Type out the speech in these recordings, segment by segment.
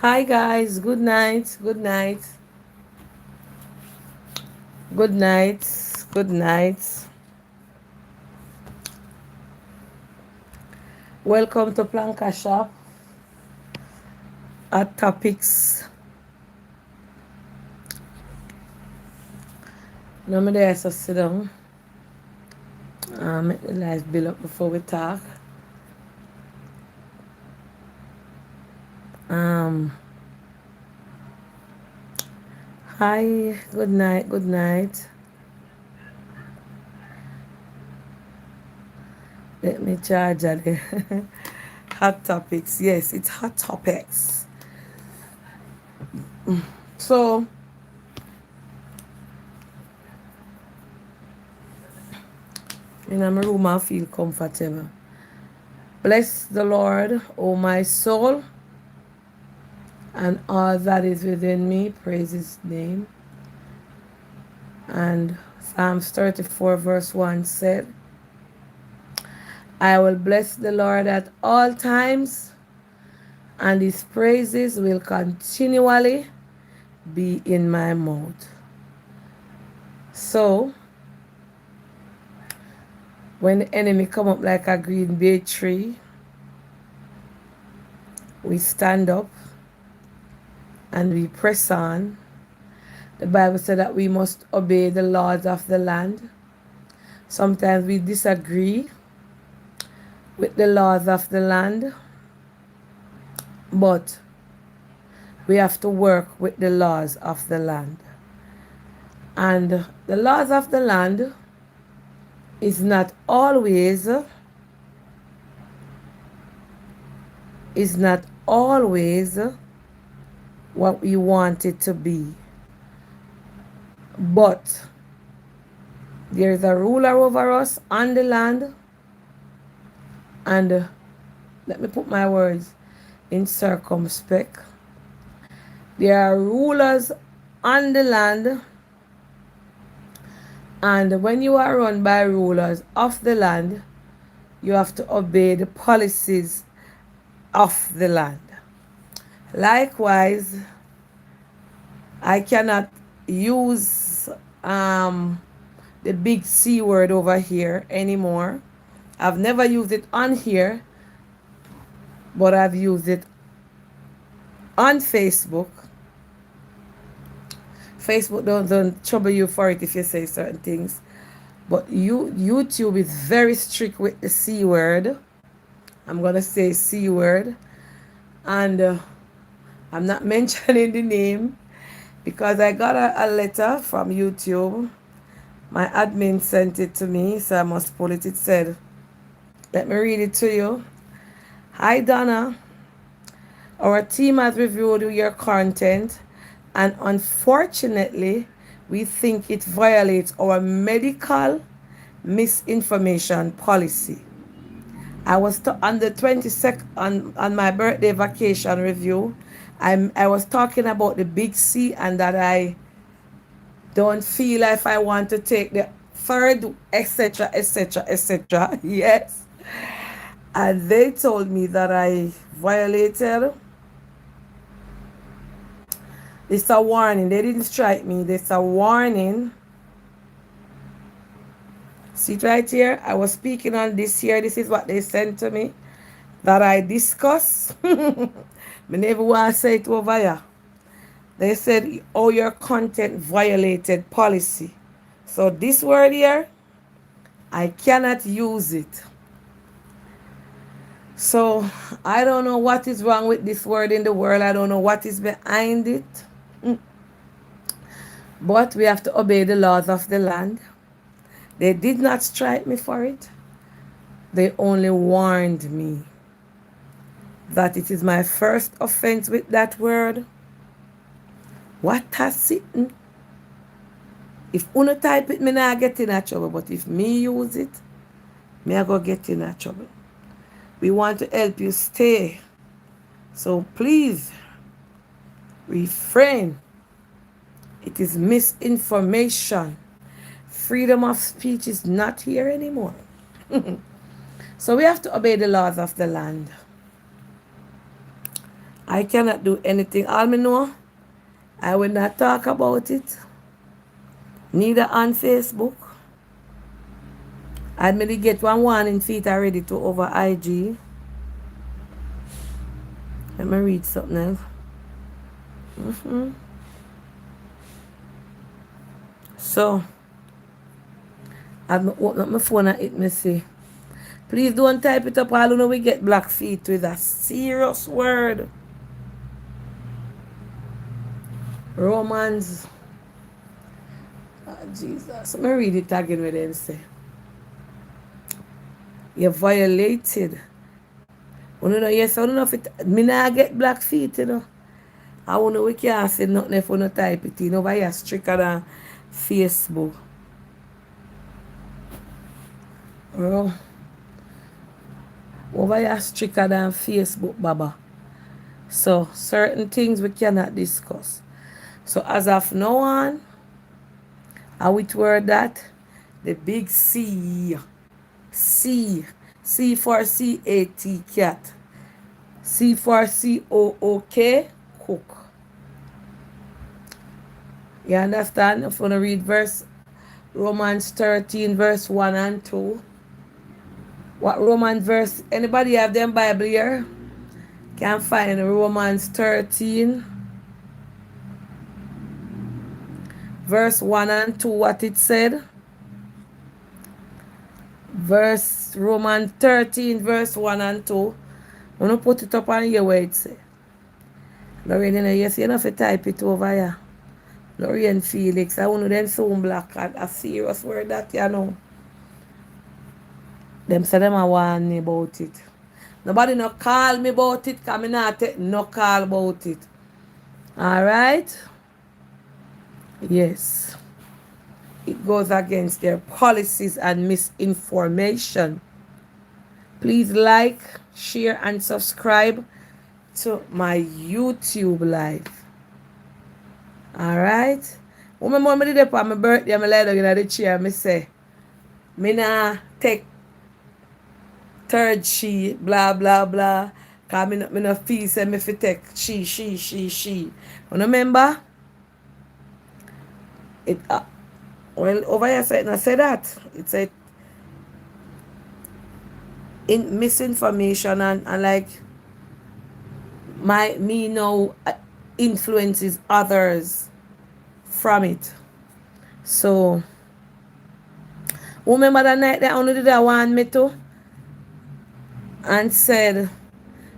Hi guys, good night, good night, good night, good night. Welcome to Planka Shop at Topics. Now me there, so sit down. Make the lights build up before we talk. Um, Hi, good night, good night. Let me charge at the hot topics. Yes, it's hot topics. So, in my room, I feel comfortable. Bless the Lord, O my soul, and all that is within me. Praise His name. And Psalms 34, verse 1 said, I will bless the Lord at all times, and His praises will continually be in my mouth. So, when the enemy come up like a green bay tree, we stand up and we press on. The Bible said that we must obey the laws of the land. Sometimes we disagree with the laws of the land, but we have to work with the laws of the land. And the laws of the land is not always what we want it to be. But there is a ruler over us on the land, and let me put my words in circumspect. There are rulers on the land, and when you are run by rulers of the land, you have to obey the policies of the land. Likewise, I cannot use the big C word over here anymore. I've never used it on here, but I've used it on Facebook. Facebook don't trouble you for it if you say certain things. But YouTube is very strict with the C word. I'm going to say C word. And I'm not mentioning the name because I got a letter from YouTube. My admin sent it to me, so I must pull it. It said, let me read it to you. Hi, Donna. Our team has reviewed your content, and unfortunately, we think it violates our medical misinformation policy. I was on the 22nd on my birthday vacation review. I was talking about the big C and that I don't feel if I want to take the third, etc., etc., etc. Yes. And they told me that I violated. It's a warning. They didn't strike me. It's a warning. See it right here? I was speaking on this here. This is what they sent to me that I discuss. I never want to say it over here. They said, oh, your content violated policy. So this word here, I cannot use it. So I don't know what is wrong with this word in the world. I don't know what is behind it. But we have to obey the laws of the land. They did not strike me for it. They only warned me that it is my first offense with that word. What has it? If uno type it, me not get in a trouble. But if me use it, me I go get in a trouble. We want to help you stay. So please, refrain. It is misinformation. Freedom of speech is not here anymore. So we have to obey the laws of the land. I cannot do anything. All me know, I will not talk about it. Neither on Facebook. I may get one warning feet already to over IG. Let me read something else. So, I've opened up my phone and it me say, please don't type it up. All you know we get black feet with a serious word. Romans. Oh, Jesus. Let me read it again with them say. You violated. You know, yes, I don't know if it, me not get black feet, you know. I don't know we can't say nothing if we not type it, you know, over here stricter than Facebook. Oh, over here stricter than Facebook, Baba. So, certain things we cannot discuss. So, as of now on, I which word that? The big C. C. C for C-A-T, cat. C for C-O-O-K, cook. You understand? If you want to read verse Romans 13, verse 1 and 2. What Romans verse? Anybody have them Bible here? Can find Romans 13, verse 1 and 2, what it said. Verse Romans 13, verse 1 and 2. I'm going to put it up on here where it says. Lorraine, yes, you know if you type it over here. Lorraine Felix, I want to them soon black a serious word that you know. Them say them a warn me about it. Nobody no call me about it, because I not take no call about it. Alright? Yes. It goes against their policies and misinformation. Please like, share, and subscribe to my YouTube live. Alright? When my mom did it for my birthday, I lay down in the chair, I say, me nah take third she, blah, blah, blah. Because me no feel say me fi take she. You remember? It well, over here said I say that. It said in misinformation and like me now influences others from it. So remember that night that only did I want me to and said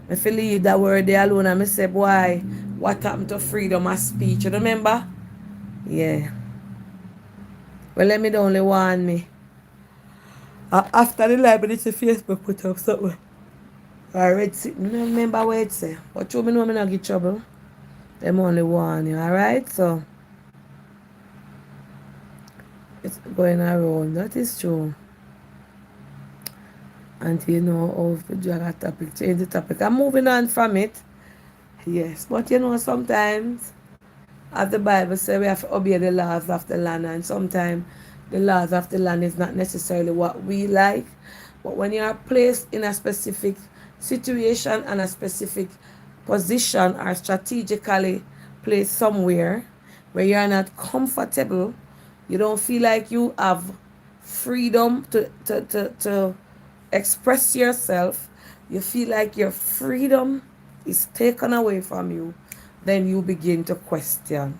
if you leave that word there alone and I said boy, what happened to freedom of speech? You remember? Yeah. Well, let me the only warn me. After the library, it's a Facebook put up something. I read it. I don't remember what it say. But you know me not get trouble. Them only warn you, alright? So it's going around. That is true. Until you know how to drag a topic, change the topic. I'm moving on from it. Yes. But you know sometimes as the Bible says, we have to obey the laws of the land, and sometimes the laws of the land is not necessarily what we like. But when you are placed in a specific situation and a specific position or strategically placed somewhere where you are not comfortable, you don't feel like you have freedom to express yourself, you feel like your freedom is taken away from you, then you begin to question.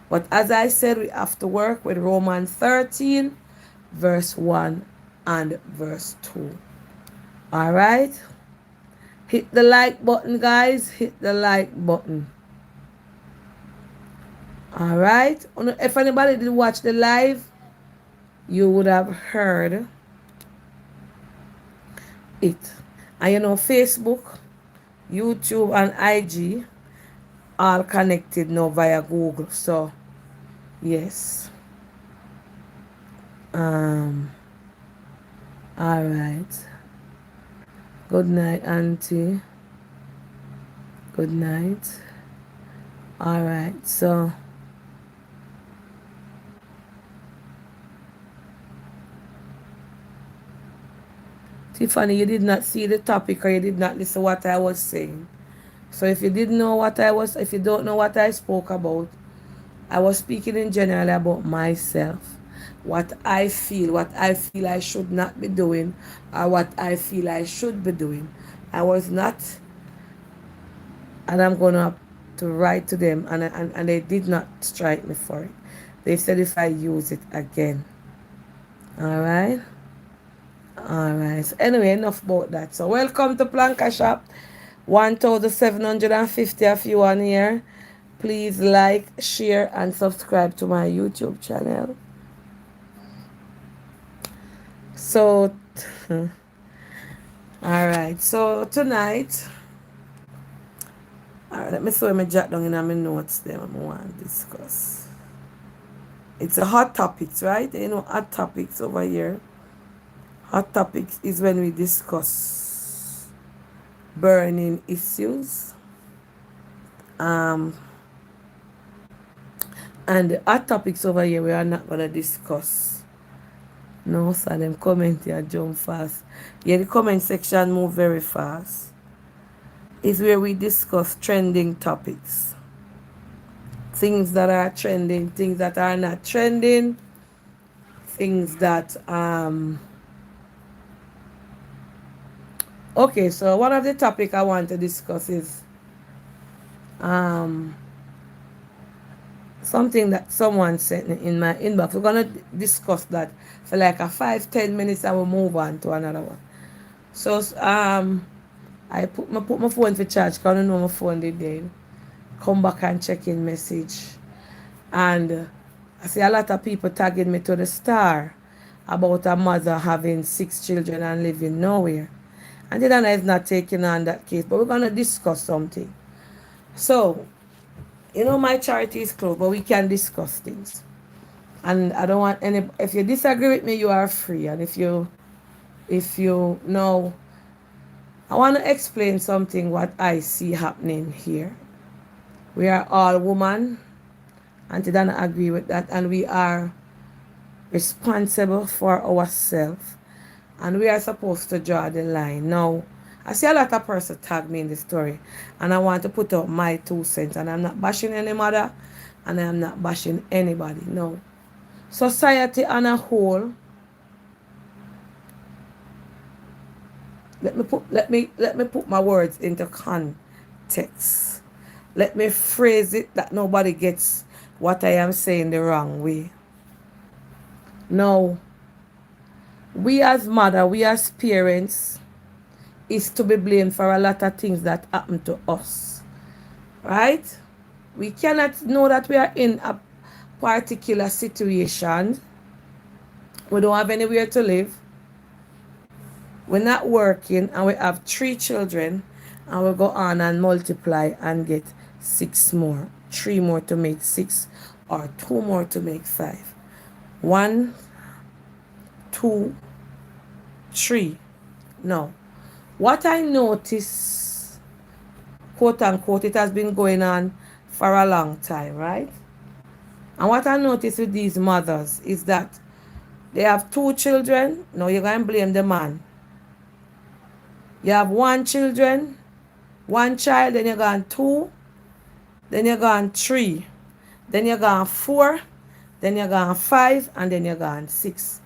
But as I said, we have to work with Romans 13, verse 1 and verse 2. Alright? Hit the like button, guys. Hit the like button. Alright? If anybody did watch the live, you would have heard it. And you know, Facebook, YouTube, and IG all connected now via Google. So yes. All right. Good night, Auntie. Good night. All right. So Tiffany, you did not see the topic or you did not listen to what I was saying. So if you didn't know what I was, if you don't know what I spoke about, I was speaking in general about myself, what I feel I should not be doing, or what I feel I should be doing. I was not, and I'm gonna to write to them, and they did not strike me for it. They said if I use it again. All right. All right. So anyway, enough about that. So welcome to Planka Shop. 1,750 of you on here. Please like, share, and subscribe to my YouTube channel. So, all right. So tonight, all right. Let me see my jot down in my notes. Them I want to discuss. It's a hot topics, right? You know, hot topics over here. Hot topics is when we discuss burning issues. Um, and the hot topics over here we are not gonna discuss. No, so them comment here jump fast. Yeah, the comment section move very fast. Is where we discuss trending topics. Things that are trending, things that are not trending, things that okay, so one of the topic I want to discuss is something that someone sent in my inbox. We're gonna discuss that for like a 5-10 minutes and we'll move on to another one. So I put my phone for charge because I don't know my phone did then. Come back and check in message. And I see a lot of people tagging me to the star about a mother having 6 children and living nowhere. And then is not taking on that case, but we're gonna discuss something. So, you know my charity is closed, but we can discuss things. And I don't want any if you disagree with me, you are free. And if you know I want to explain something what I see happening here. We are all women, and I don't agree with that, and we are responsible for ourselves, and we are supposed to draw the line. Now, I see a lot of person tag me in the story, and I want to put up my 2 cents, and I'm not bashing any mother, and I'm not bashing anybody. No, society on a whole. Let me put my words into context. Let me phrase it that nobody gets what I am saying the wrong way. Now, we as mother, we as parents, is to be blamed for a lot of things that happen to us. Right? We cannot know that we are in a particular situation. We don't have anywhere to live. We're not working and we have 3 children and we go on and multiply and get 6 more. 3 more to make 6 or 2 more to make 5. 1, 2, 3. No. What I notice, quote unquote, it has been going on for a long time, right? And what I notice with these mothers is that they have 2 children. No, you're going to blame the man. You have 1 children, 1 child, then you got 2, then you got 3, then you got 4, then you got 5, and then you got 6.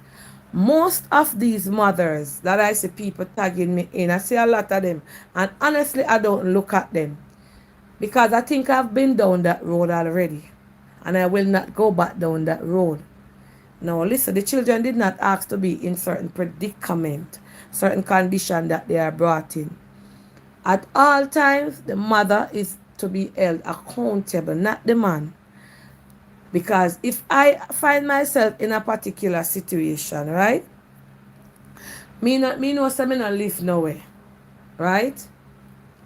Most of these mothers that I see people tagging me in, I see a lot of them, and honestly, I don't look at them because I think I've been down that road already, and I will not go back down that road. Now, listen, the children did not ask to be in certain predicament, certain condition that they are brought in. At all times, the mother is to be held accountable, not the man. Because if I find myself in a particular situation, right? Me know say me not live nowhere, right?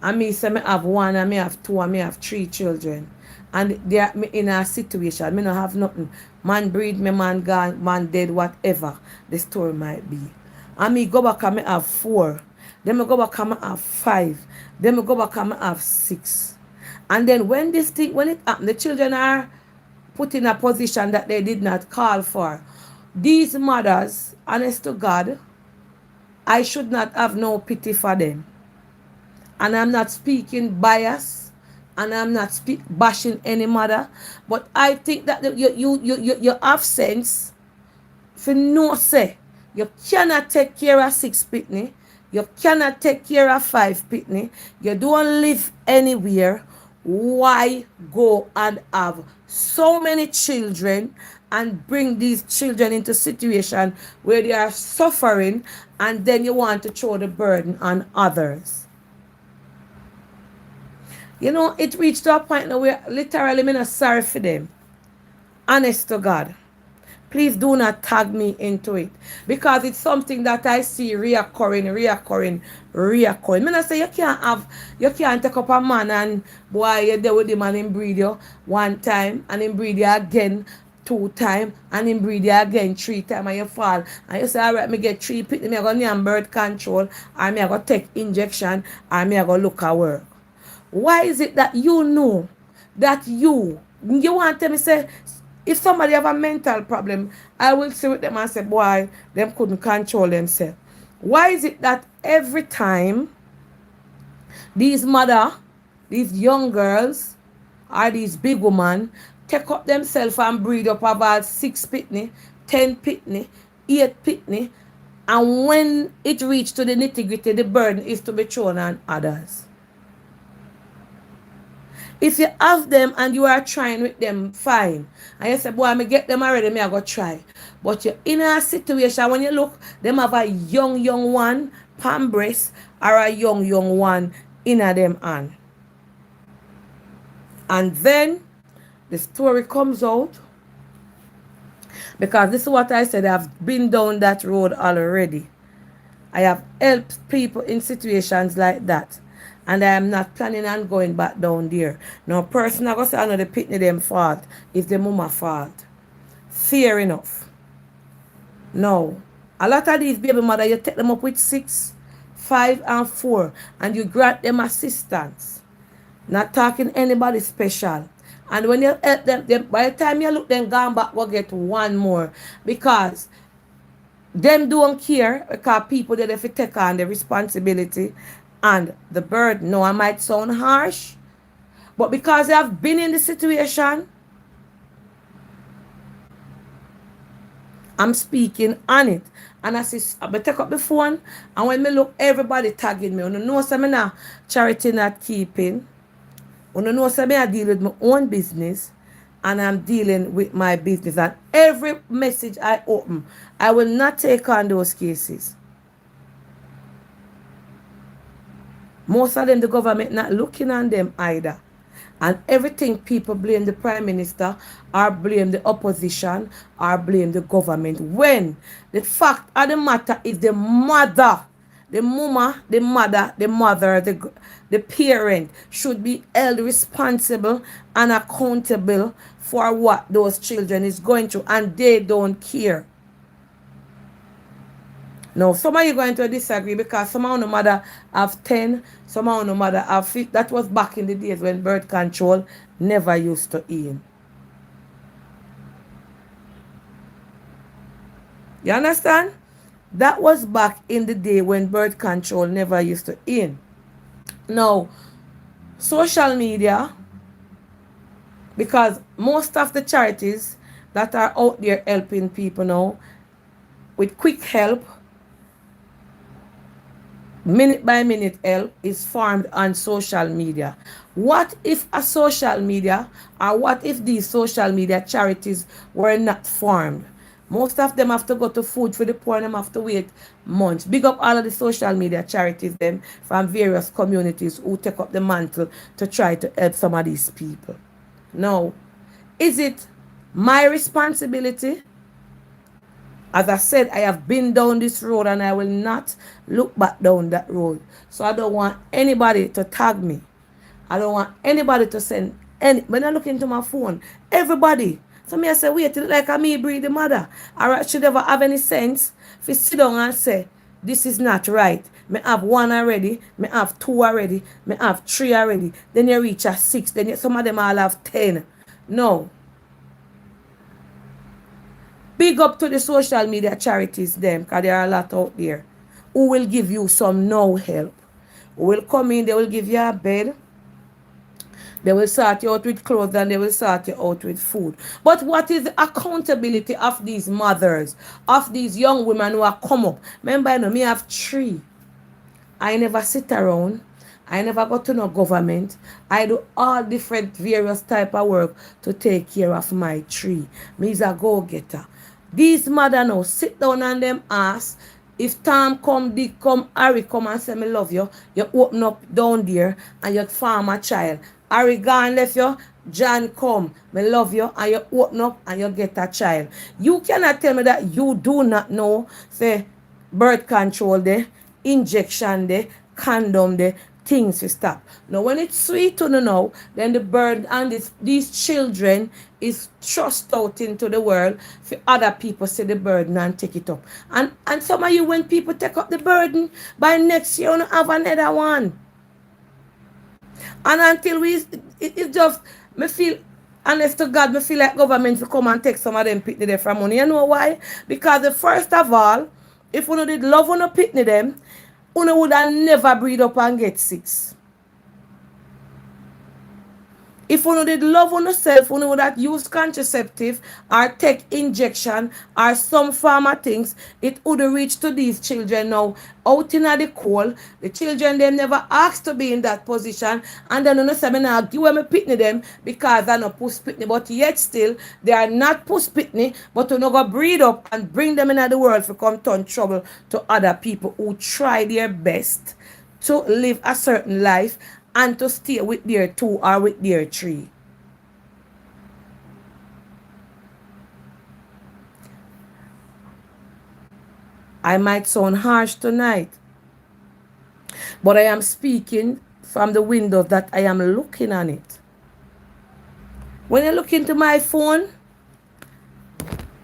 And me say me have 1, and me have 2, and me have 3 children. And they are in a situation, me not have nothing. Man breed me, man gone, man dead, whatever the story might be. And me go back and me have 4. Then me go back and me have 5. Then me go back and me have 6. And then when this thing, when it happens, the children are put in a position that they did not call for. These mothers, honest to God, I should not have no pity for them. And I'm not speaking bias, and I'm not bashing any mother, but I think that you have sense for no say you cannot take care of 6 pitney, you cannot take care of 5 pitney, you don't live anywhere. Why go and have so many children and bring these children into situation where they are suffering, and then you want to throw the burden on others? You know, it reached to a point now where literally I'm not sorry for them. Honest to God. Please do not tag me into it, because it's something that I see reoccurring. I say you can't take up a man and boy you there with the man him breed you 1 time and him breed you again 2 time and him breed you again 3 time and you fall and you say alright me get 3 pitney, me I go name birth control, or me I go take injection, or me I go look at work. Why is it that you know that you want to me say if somebody have a mental problem, I will sit with them and say, boy, them couldn't control themselves. Why is it that every time these mother, these young girls, or these big women take up themselves and breed up about 6 pitney, 10 pitney, 8 pitney, and when it reach to the nitty gritty, the burden is to be thrown on others? If you have them and you are trying with them, fine. And you say, boy, I get them already, me I go try. But you're in a situation when you look, them have a young one, palm breast, or a young one in a them hand. And then the story comes out, because this is what I said, I've been down that road already. I have helped people in situations like that. And I am not planning on going back down there. No person I go say I know the pitney them fault. It's the mama fault. Fair enough. No. A lot of these baby mother, you take them up with 6, 5, and 4, and you grant them assistance. Not talking anybody special. And when you help them, by the time you look them gone back, go get one more. Because them don't care, because people that if you take on the responsibility and the burden. No, I might sound harsh, but because I've been in the situation, I'm speaking on it. And I take up the phone, and when me look, everybody tagging me. You know, some na charity not keeping. You know, some I deal with my own business, and I'm dealing with my business. And every message I open, I will not take on those cases. Most of them, the government not looking on them either. And everything people blame the prime minister, or blame the opposition, or blame the government. When the fact of the matter is the mother, the mama, the mother, the parent should be held responsible and accountable for what those children is going through, and they don't care. No, some of you going to disagree, because some of the mother have 10, some of the mother have 50. That was back in the days when birth control never used to in. You understand? That was back in the day when birth control never used to in. Now, social media, because most of the charities that are out there helping people now with quick help, minute by minute help, is formed on social media. What if a social media, or what if these social media charities were not formed? Most of them have to go to Food for the Poor, and them have to wait months. Big up all of the social media charities them from various communities who take up the mantle to try to help some of these people. Now, is it my responsibility? As I said, I have been down this road, and I will not look back down that road. So I don't want anybody to tag me. I don't want anybody to send any. When I look into my phone, everybody. So me I say, wait, it like a me breed the mother. I should never have any sense if you sit down and say, this is not right. Me have 1 already, me have 2 already, me have 3 already. Then you reach a 6, then some of them all have 10. No. Big up to the social media charities them, because there are a lot out there who will give you some no help, who will come in, they will give you a bed, they will sort you out with clothes, and they will sort you out with food. But what is the accountability of these mothers, of these young women who have come up? Remember, me have three. I never sit around. I never go to no government. I do all different various type of work to take care of my tree. Me is a go-getter. These mother now sit down and them ask, if Tom come, Dick come, Harry come and say me love you, you open up down there and you farm a child. Harry gone left you, John come, me love you, and you open up and you get a child. You cannot tell me that you do not know, say, birth control there, injection there, condom there, things to stop. Now when it's sweet to know, then the bird and these children is thrust out into the world for other people see the burden and take it up. And some of you, when people take up the burden, by next year you have another one. And until it just, me feel, honest to God, me feel like government to come and take some of them pitney there from money. You know why? Because the first of all, if you did love on a pitney them, you would have never breed up and get six. If you did love on yourself, you would have used contraceptive or take injection or some pharma things, it would have reached to these children now out in the cold. The children, they never asked to be in that position. And then you say, me now give them a pitney them because they're not puss pitney. But yet still, they are not puss pitney, but you go breed up and bring them into the world to come turn trouble to other people who try their best to live a certain life and to stay with their two or with their three. I might sound harsh tonight, but I am speaking from the window that I am looking on it. When you look into my phone,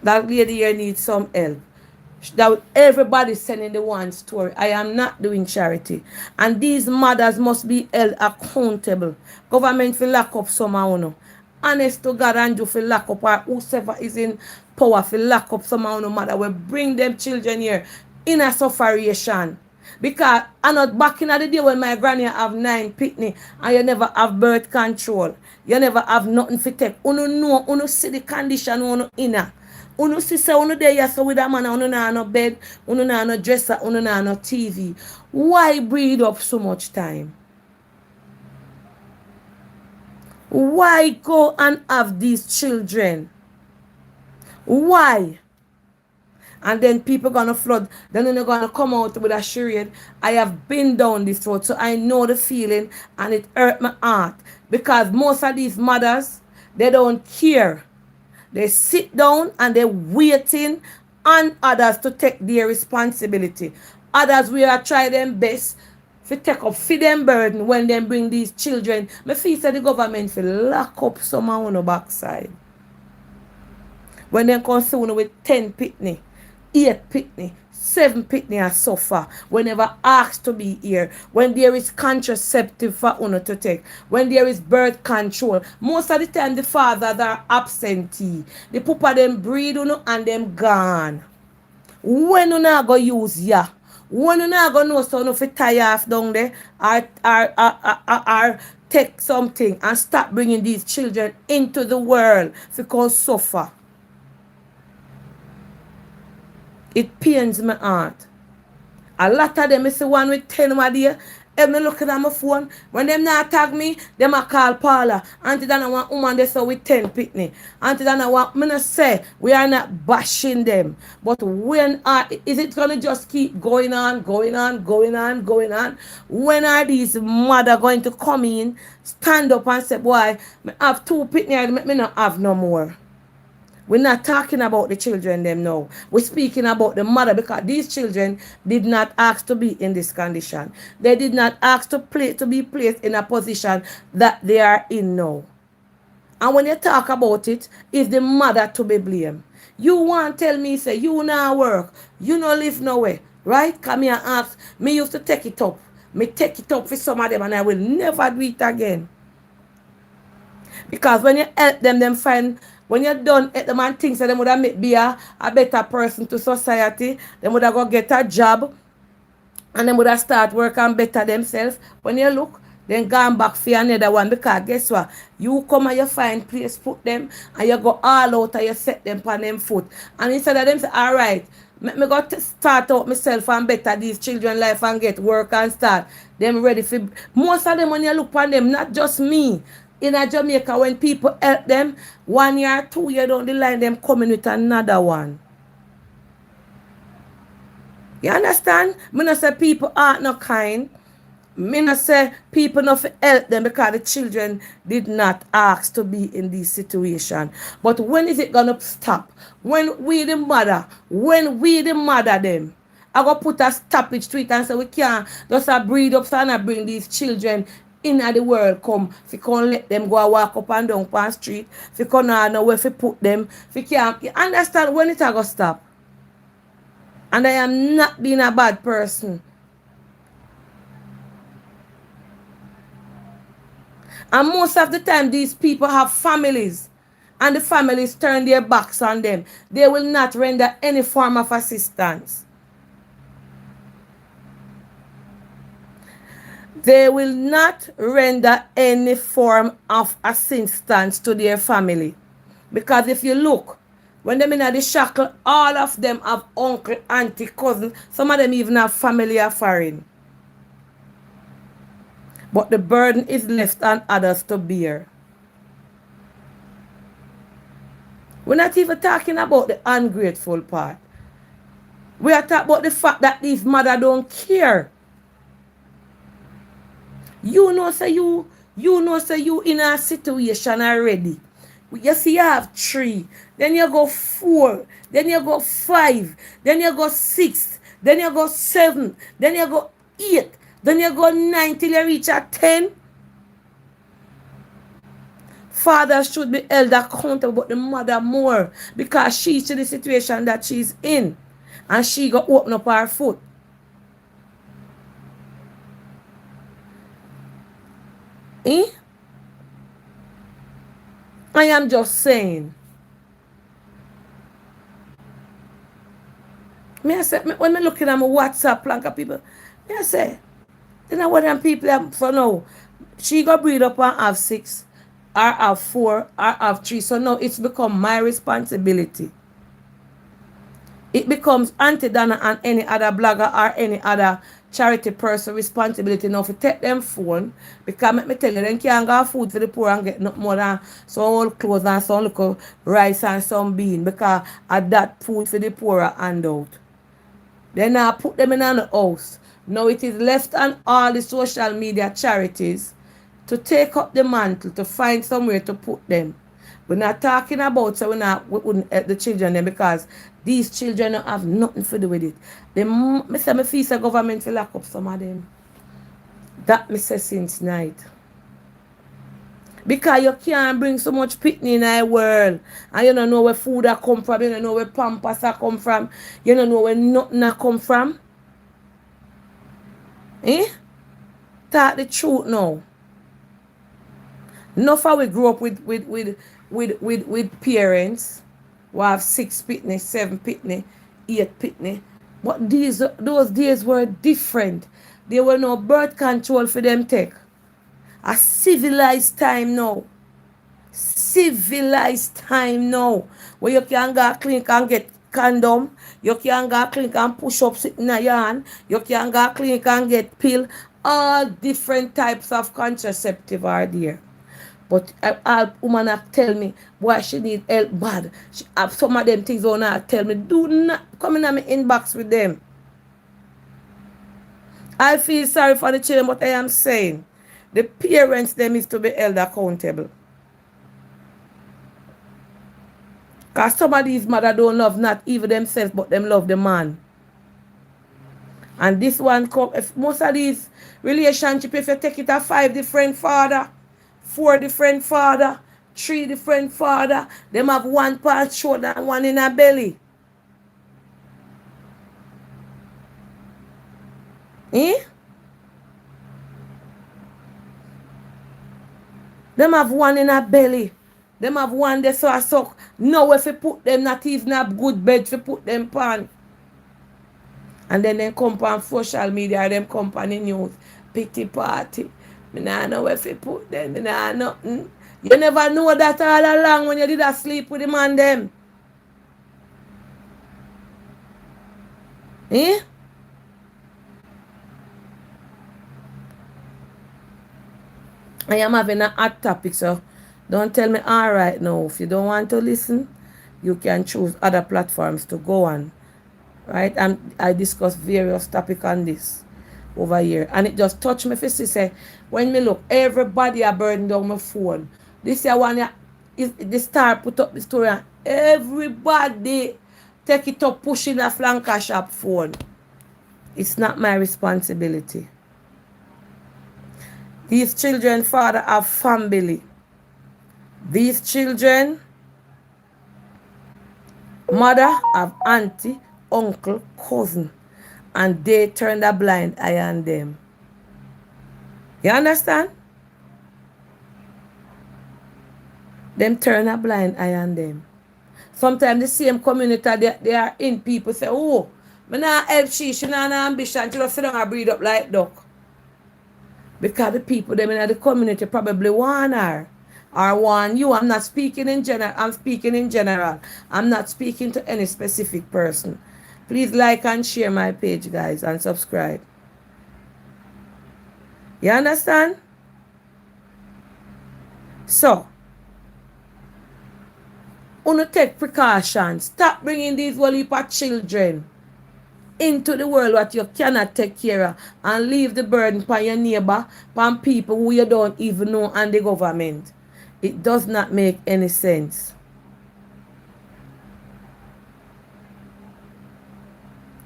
that lady here needs some help. That everybody sending the one story. I am not doing charity. And these mothers must be held accountable. Government will lock up some of you. Honest to God, and you will lock up, or whoever is in power will lock up some of you mother will bring them children here in a sufferation. Because I'm not back in the day when my granny have 9 pitney and you never have birth control. You never have nothing to take. You know, you see the condition you in. Uno see say uno there yes with a man, uno na no bed, uno na no dresser, uno na no TV. Why breed up so much time? Why go and have these children? Why? And then people gonna flood. Then they're gonna come out with a charade. I have been down this road, so I know the feeling, and it hurt my heart because most of these mothers, they don't care. They sit down and they're waiting on others to take their responsibility. Others will try their best to take up for them burden when they bring these children. Me feel say the government will lock up some on the backside. When they come soon with 10 pitney, 8 pitney, 7 pitney and suffer. Whenever asked to be here. When there is contraceptive for uno to take. When there is birth control. Most of the time the fathers are absentee. The papa them breed uno and them gone. When you not go use ya? When you not go know so you fit tie off down there or take something and start bringing these children into the world because suffer. It pains my heart. A lot of them is the one with 10 my dear. If me looking at my phone, when them not tag me, them a call Paula. Auntie Dana want woman they say with 10 pitney. Auntie Dana want me not say we are not bashing them. But when is it gonna just keep going on? When are these mother going to come in, stand up and say, boy, me have 2 pitney and me not have no more? We're not talking about the children them now. We're speaking about the mother because these children did not ask to be in this condition. They did not ask to be placed in a position that they are in now. And when you talk about it, is the mother to be blamed. You want to tell me, say, you now work, you no live nowhere, right? Come here and ask. Me used to take it up. Me take it up for some of them and I will never do it again. Because when you help them find... When you're done at the man thinks that they would have be a better person to society, they would have go get a job and them would have start work and better themselves. When you look, then gone back for another one, because guess what? You come and you find place put them and you go all out and you set them on them foot. And instead of them say, all right, me go start out myself and better these children life and get work and start them ready for. Most of them, when you look on them, not just me, in a Jamaica, when people help them 1 year, 2 years down the line, them coming with another one. You understand? Me not say people aren't no kind. Me not say people not help them because the children did not ask to be in this situation. But when is it gonna stop? When we the mother them, I go put a stoppage to it and say we can't just breed up and bring these children in the world come. If you can't let them go and walk up and down the street, if you can't know where to put them, if you can't, you understand when it go stop? And I am not being a bad person. And most of the time, these people have families. And the families turn their backs on them. They will not render any form of assistance. They will not render any form of assistance to their family. Because if you look, when them in the shackle, all of them have uncle, auntie, cousin. Some of them even have family or foreign. But the burden is left on others to bear. We're not even talking about the ungrateful part. We are talking about the fact that these mothers don't care. You know, say you in a situation already. You see, you have 3, then you go 4, then you go 5, then you go 6, then you go 7, then you go 8, then you go 9 till you reach at 10. Father should be held accountable, but the mother more, because she's in the situation that she's in, and she go open up her foot. I am just saying. I say, when I looking at my WhatsApp plank of people, I say, you know what them people have for now? She got breed up and have 6, or have 4, or have 3. So now it's become my responsibility. It becomes Auntie Donna and any other blogger or any other charity person responsibility now to take them phone, because let me tell you, they can't get food for the poor and get nothing more than some old clothes and some little rice and some bean, because at that food for the poor are hand out. Then I put them in the house. Now it is left on all the social media charities to take up the mantle, to find somewhere to put them. We're not talking about so we wouldn't help the children then, because these children don't have nothing to do with it. Me say me feel the government will lock up some of them. That me say since night. Because you can't bring so much pitney in the world. And you don't know where food a come from, you don't know where pampers a come from, you don't know where nothing a come from. Talk the truth now. Enough how we grew up with parents who have 6 pitney, 7 pitney, 8 pitney. But those days were different. There were no birth control for them take. A civilized time now. Civilized time now. Where you can go clinic and get condom. You can go clinic and push up sitting in your hand. You can go clinic and get pill. All different types of contraceptive are there. But all women have tell me, boy, she need help bad. She have some of them things on her tell me, do not come in my inbox with them. I feel sorry for the children, but I am saying, the parents them is to be held accountable. Because some of these mothers don't love not even themselves, but them love the man. And this one, if most of these relationships, if you take it a 5 different father, 4 different father, 3 different father, them have one part shoulder and one in a belly. Them have one in a belly. Them have one there so I suck. No, if you put them, not even a good bed to put them on. And then they come on social media, them come on the news. Pity party. Me nah know where to put them. Me nah nothing. You never know that all along when you did sleep with the man them. Eh? I am having a hot topic, so don't tell me all right now. If you don't want to listen, you can choose other platforms to go on. Right? And I discuss various topics on this over here. And it just touched me for say, when me look, everybody are burning down my phone. This year one is the star put up the story and everybody take it up pushing a flanker shop phone. It's not my responsibility. These children, father, have family. These children, mother, have auntie, uncle, cousin. And they turn a blind eye on them. You understand? Them turn a blind eye on them. Sometimes the same community they are in, people say, oh, I not help she not have ambition, she just sit down and breed up like duck. Because the people them in the community probably want her. Or want you. I'm not speaking in general. I'm speaking in general. I'm not speaking to any specific person. Please like and share my page, guys, and subscribe. You understand? So, uno take precautions. Stop bringing these whole heap of children into the world what you cannot take care of and leave the burden upon your neighbor, upon people who you don't even know, and the government. It does not make any sense.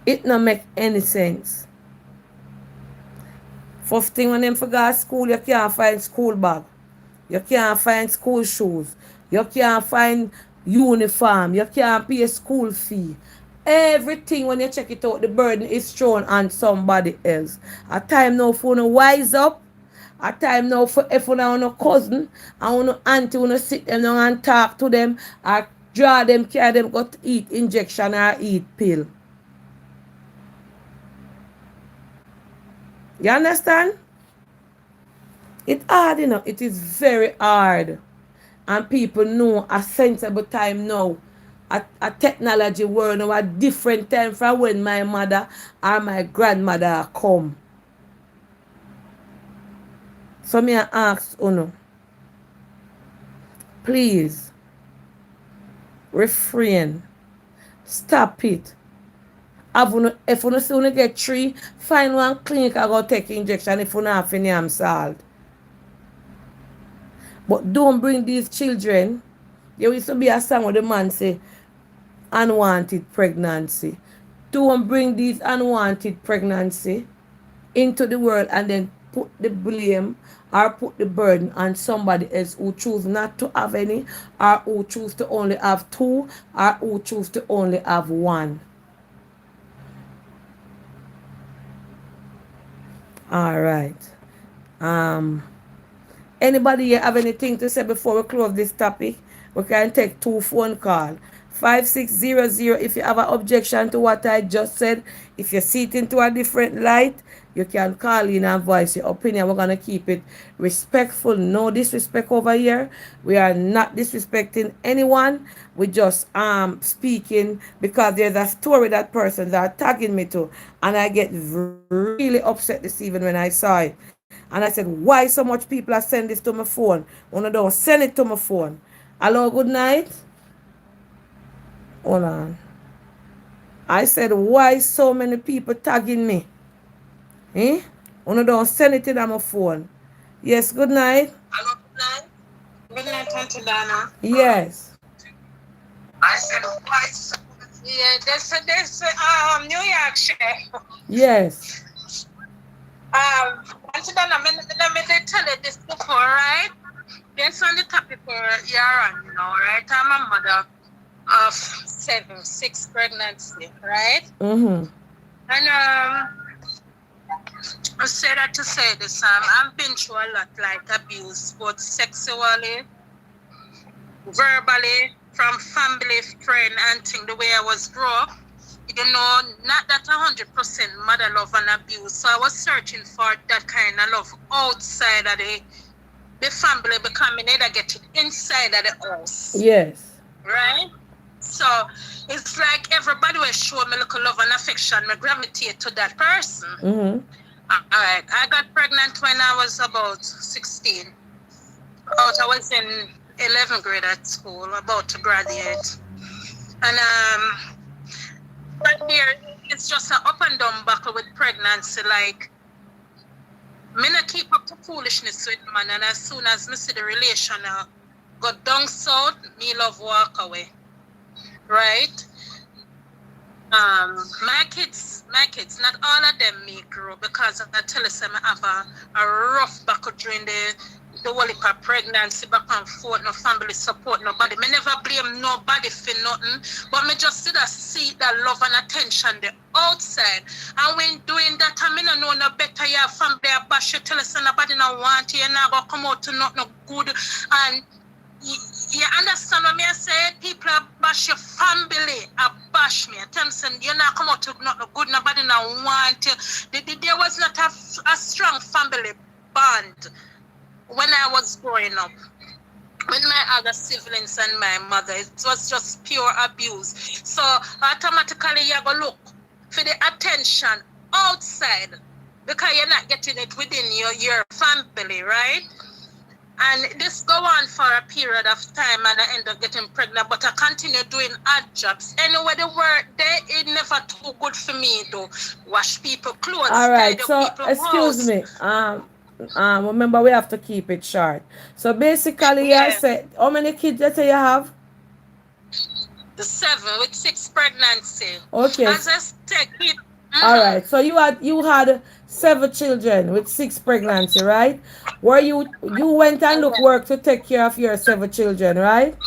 It not make any sense. First thing when them forgot school, you can't find school bag. You can't find school shoes. You can't find uniform. You can't pay school fee. Everything, when you check it out, the burden is thrown on somebody else. A time now for you wise up. A time now for if you have a cousin and you auntie, you sit them down and talk to them, or draw them, carry them, go to eat injection or eat pill. You understand? It's hard, you know. It is very hard. And people know a sensible time now. A technology world now, a different time from when my mother or my grandmother come. So me I ask Uno, please refrain. Stop it. If you see you get 3, find one clinic and go take injection if you not have any salt. But don't bring these children. There used to be a song where the man say, unwanted pregnancy. Don't bring these unwanted pregnancy into the world and then put the blame or put the burden on somebody else who choose not to have any, or who choose to only have 2, or who choose to only have 1. All right. Anybody here have anything to say before we close this topic? We can take 2 phone calls. 5600 if you have an objection to what I just said. If you see it into a different light, you can call in and voice your opinion. We're going to keep it respectful. No disrespect over here. We are not disrespecting anyone. We just speaking because there's a story that persons are tagging me to. And I get really upset this evening when I saw it. And I said, why so much people are sending this to my phone? When I don't send it to my phone. Hello, good night. Hold on. I said, why so many people tagging me? Eh? When I don't send it in on my phone. Yes, good night. Hello, good night. Good night, Auntie Dana. Yes. I said, why so many? Yeah, there's New York chef. Yes. Auntie Dana, let me tell you this before, right? That's on the topic for you're on, you know, right? I'm a mother of 6 pregnancy, right? Mm-hmm. And I say that to say this, I've been through a lot, like abuse, both sexually, verbally, from family, friend, and thing, the way I was brought up. not that 100% mother love and abuse. So I was searching for that kind of love outside of the family, because I never get it inside of the house. Yes. Right? So it's like everybody will show me little love and affection. I gravitate to that person. Mm-hmm. All right. I got pregnant when I was about 16. I was in 11th grade at school, about to graduate. And but here it's just an up and down battle with pregnancy. Like, me not keep up to foolishness with man, and as soon as me see the relation go down south, me love walk away. Right? My kids, not all of them me grow, because I tell us I have a rough battle during the whole heap of pregnancy, back and forth, no family support, nobody. Me never blame nobody for nothing, but me just see that love and attention the outside. And when doing that, I mean, I know no better. Your family bash you, tell us nobody no want you, now go come out to not no good. And you understand what me I say? People bash your family, bash me. I tell them, you not come out to not no good, nobody no want you. There was not a strong family bond when I was growing up, with my other siblings and my mother. It was just pure abuse. So automatically you go look for the attention outside, because you're not getting it within your family, right? And this go on for a period of time, and I end up getting pregnant, but I continue doing odd jobs. Anyway, the work there, it never too good for me to wash people clothes. All right, so excuse me. Remember we have to keep it short. So basically, Yeah. you said, how many kids you say you have? The 7 with 6 pregnancy. Okay. As I said, all right. So you had 7 children with 6 pregnancy, right? Where you went and look work to take care of your 7 children, right?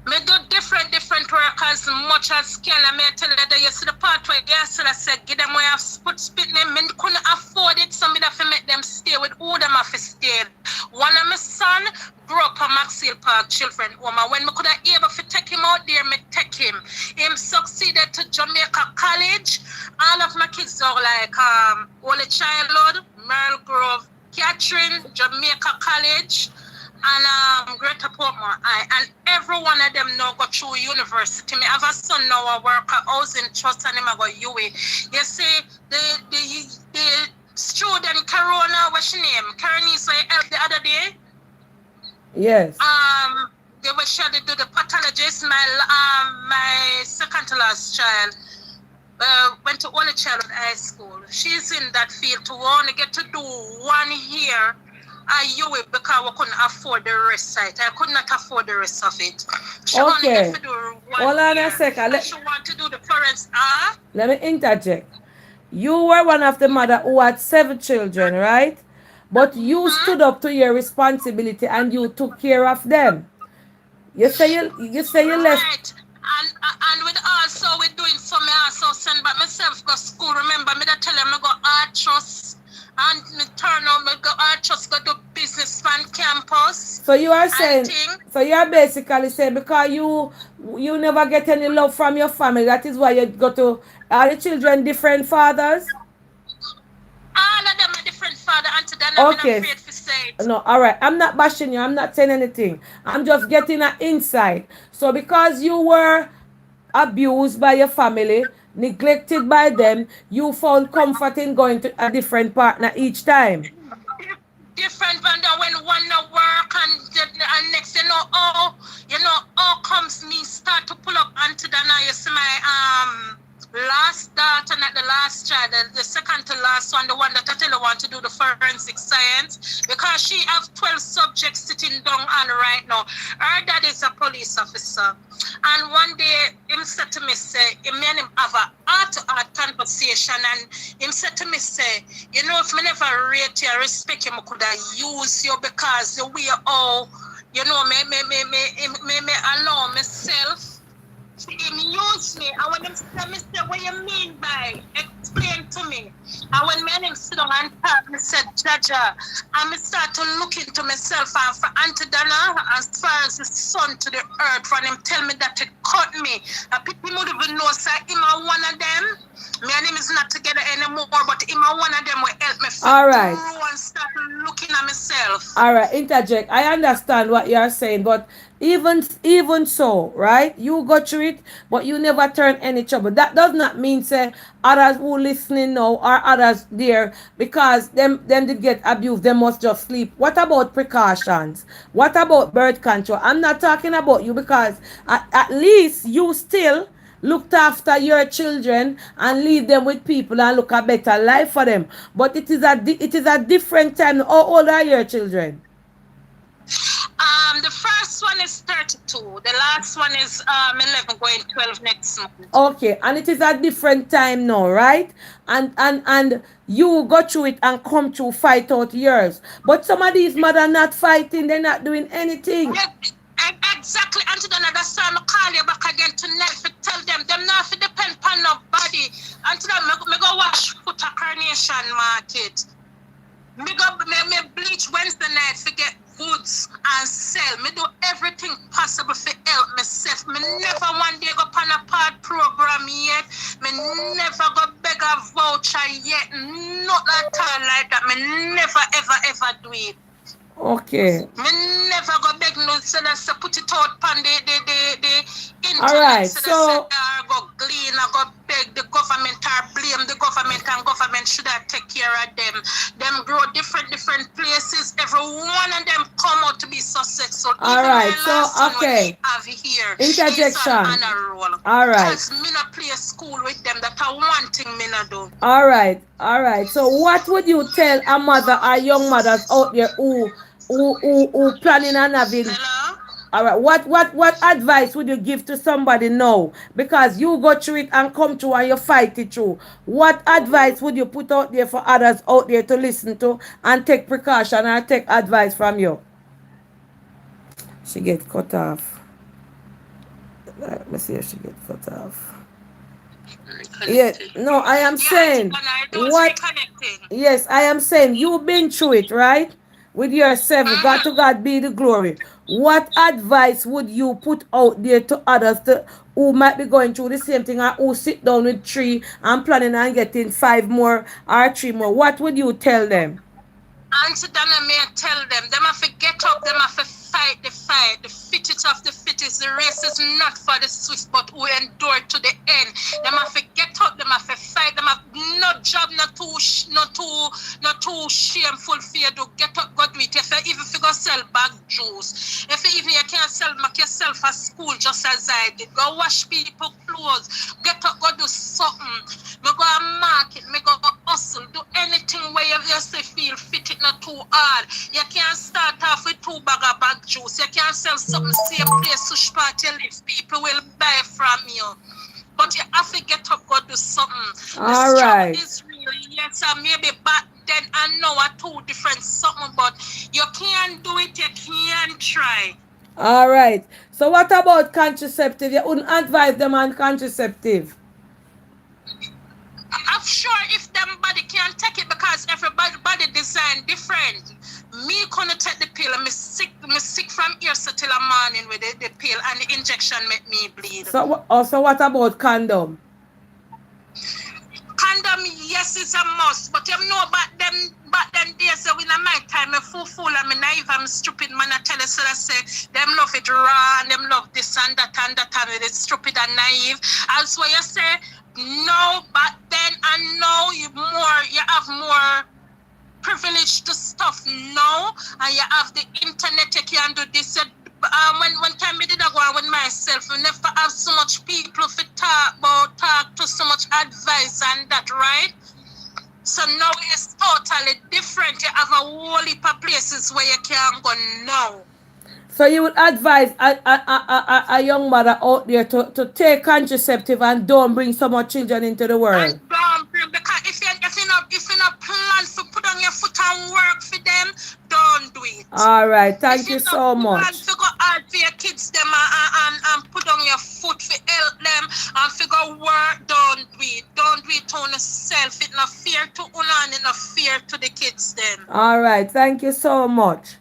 Me do different work as much as can. I may tell you that you see the part where I said, give them where I put spit them. Me couldn't afford it, so me have to make them stay with who them have to stay. One of my son grew up on Maxwell Park Children Home, and when me could have able to take him out there, me take him. Him succeeded to Jamaica College. All of my kids are like Holy Childhood, Merle Grove, Catherine, Jamaica College, and Greater Portmore and every one of them now go through university. Me have a son now a work at housing trust, and him a go UA. You see, the student Corona, what's your name? Karenise, where you helped the other day? Yes. They were sure to do the pathologist. My second to last child went to Only Child High School. She's in that field to only get to do 1 year. Because we couldn't afford the rest site. I could not afford the rest of it. She only get to do 1 Hold on year. a second. She want to do the forensic. Let me interject. You were one of the mother who had 7 children, right? But you stood up to your responsibility and you took care of them. You say you left. Right. And with also we're doing so me also send back myself go school. Remember me that tell them I go art trust. And me turn out, me go, I just go to business on campus. So you are saying, so you are basically saying because you never get any love from your family, that is why you go to, are the children different fathers? All of them are different father, Auntie Dana. Okay. I'm afraid to say it. No, all right. I'm not bashing you. I'm not saying anything. I'm just getting an insight. So because you were abused by your family, neglected by them, you found comfort in going to a different partner each time. Different vendor when one no work and next comes me start to pull up Auntie Dana. You see my last daughter, not the last child, the second to last one, the one that I tell you want to do the forensic science, because she have 12 subjects sitting down on right now. Her dad is a police officer. And one day, him said to me, say, him and him have a heart-to-heart conversation, and him said to me, say, you know, if me never rate you, respect you, I could have used you because the way how, you know, me allow myself him use me. And when him say, me say, what you mean by explain to me? And when me and him sit down and talk, me said, Jaja, and me start to look into myself and for Auntie Dana, as far as the sun to the earth, when him tell me that it cut me. And people would even know, say, him a one of them. Me and him is not together anymore, but him a one of them will help me All fit right. through and start looking at myself. All right, interject. I understand what you are saying, but even so, right? You go through it, but you never turn any trouble. That does not mean say others who listening now or others there because them did get abused, they must just sleep. What about precautions? What about birth control? I'm not talking about you because at least you still looked after your children and leave them with people and look a better life for them. But it is a different time. How old are your children? The first one is 32. The last one is 11 going 12 next month. Okay, and it is a different time now, right? And you go through it and come to fight out yours. But some of these mother not fighting, they're not doing anything. Yeah, exactly. And then that's time I call you back again tonight to tell them not to depend on nobody. And then me go wash foot a carnation market. Me bleach Wednesday night to get goods and sell. Me do everything possible to help myself. Me never one day go on a part program yet. Me never go beg a voucher yet. Not at all like that. Me never ever do it. Okay. Me never go beg no so that's to put it out on the internet. All right. So I go glean, I go beg the government or blame the government and government should have take care of them. Them grow different places. Every one of them come out to be successful. All even right. my last So son okay. have here. Interjection. On honor roll. All right. Because me not play school with them. That are one thing me not do. All right. All right. So what would you tell a mother or young mothers out there who planning on having? Hello? All right. What advice would you give to somebody now? Because you go through it and come through and you fight it through. What advice would you put out there for others out there to listen to and take precaution and take advice from you? She get cut off. Let me see if she get cut off. Yeah, no, I am saying what. Yes, I am saying you've been through it, right? With yourself, God to God be the glory. What advice would you put out there to others who might be going through the same thing or who sit down with three and planning on getting five more or three more? What would you tell them? Auntie Dana may tell them have to get up, them have to fight the fight. The fittest of the fittest. The race is not for the swift, but who endure to the end. Them have to get up, them have to fight. Them have no job, not too shameful for you to get up, go do it. If you even go sell bag juice, if you even you can't sell make yourself a school just as I did. Go wash people clothes. Get up, go do something. Me go a market, me go hustle, do anything where you just feel fit. It not too hard. You can't start off with 2 bag of bag juice. You can't sell something same place such part you live. People will buy from you. But you have to get up, go do something. All the right. is real. Yes, maybe back then I know are two different something, but you can't do it, you can't try. All right. So what about contraceptive? You wouldn't advise them on contraceptive? I'm sure if them body can take it because everybody body design different. Me gonna take the pill and me sick from here so till the morning with the pill and the injection make me bleed. So also what about condom? Condom, yes, it's a must, but you know back then days so in my time, I'm fool, I'm naive, I'm stupid, man, I tell you, so I say, them love it raw, and them love this and that, and it's stupid and naive. As what you say, no, back then, I know you have more privilege to stuff now, and you have the internet, you can do this. When time I did go on with myself, we never have so much people to talk to so much advice and that, right? So now it's totally different. You have a whole heap of places where you can go now. So you would advise a young mother out there to take contraceptive and don't bring so much children into the world. And don't bring, because if you not plan to put on your foot and work for them, don't do it. All right, thank you so much. If you go hard for your kids them and put on your foot for help and figure work, don't do it to yourself. It not fair to una and it not fair to the kids them. All right. Thank you so much.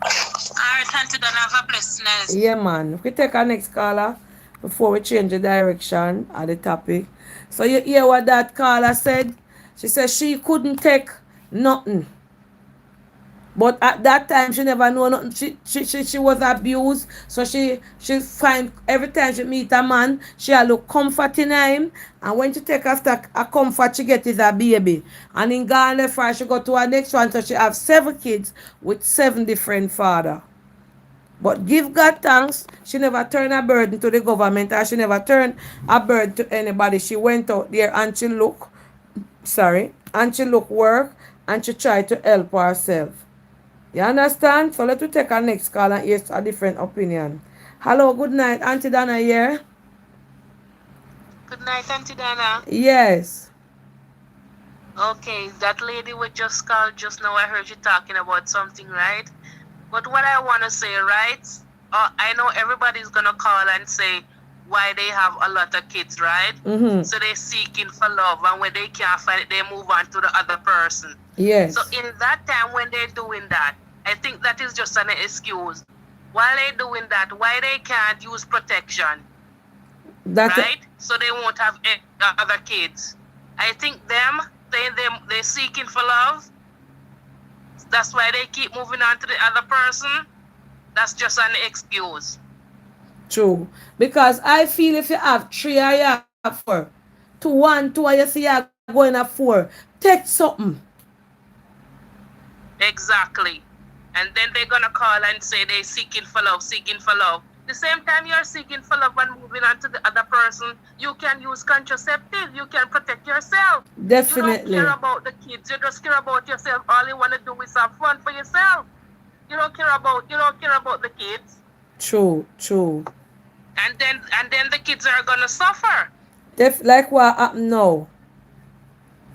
Alright, Auntie Donna, have a blessed Yeah, man. We take our next caller before we change the direction of the topic. So you hear what that caller said? She said she couldn't take nothing. But at that time, she never know nothing. She was abused. So she find every time she meet a man, she a look comfort in him. And when she take after a comfort, she get is a baby. And in Ghana, for she go to her next one. So she have 7 kids with 7 different father. But give God thanks, she never turned a burden to the government or she never turned a burden to anybody. She went out there and she look work and she tried to help herself. You understand? So let us take our next call and hear a different opinion. Hello, good night. Auntie Dana here? Good night, Auntie Dana. Yes. Okay, that lady we just called just now, I heard you talking about something, right? But what I want to say, right? I know everybody's going to call and say why they have a lot of kids, right? Mm-hmm. So they're seeking for love, and when they can't find it, they move on to the other person. Yes. So in that time when they're doing that, I think that is just an excuse. While they're doing that, why they can't use protection, right? So they won't have other kids. I think they're seeking for love. That's why they keep moving on to the other person. That's just an excuse. True. Because I feel if you have 3 or you have 4, to 1, 2 or you see you're going at 4, take something. Exactly. And then they're going to call and say they're seeking for love, seeking for love. The same time you're seeking for love and moving on to the other person, you can use contraceptive. You can protect yourself. Definitely. You don't care about the kids. You just care about yourself. All you want to do is have fun for yourself. You don't care about the kids. True. And then the kids are gonna suffer. Like what happened now.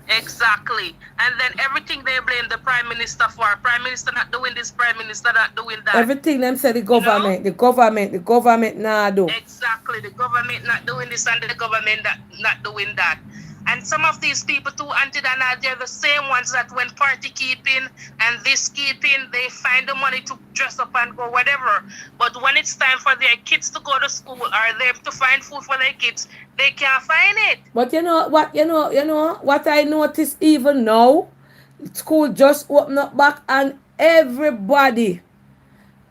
Exactly. And then everything they blame the Prime Minister for. Prime Minister not doing this, Prime Minister not doing that. Everything them say the government, the government nah do. Exactly. The government not doing this and the government not doing that. And some of these people too, Auntie Dana, they're the same ones that when party keeping and this keeping, they find the money to dress up and go whatever. But when it's time for their kids to go to school or them to find food for their kids, they can't find it. But you know what I notice even now, school just open up back and everybody,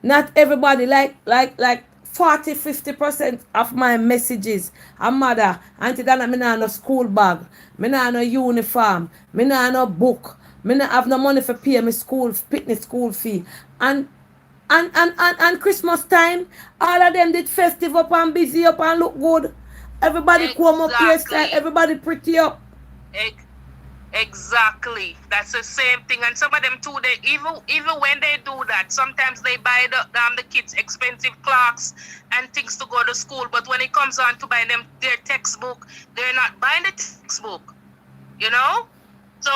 not everybody, like 40-50% of my messages, a mother, Auntie Dana, me nah no school bag, me nah no uniform, me nah no book, me nah have no money for pay me school picnic school fee. And Christmas time, all of them did festive up and busy up and look good. Everybody come up here, everybody pretty up. Exactly. That's the same thing. And some of them too, they even when they do that, sometimes they buy the kids expensive clocks and things to go to school. But when it comes on to buy them their textbook, they're not buying the textbook. You know? So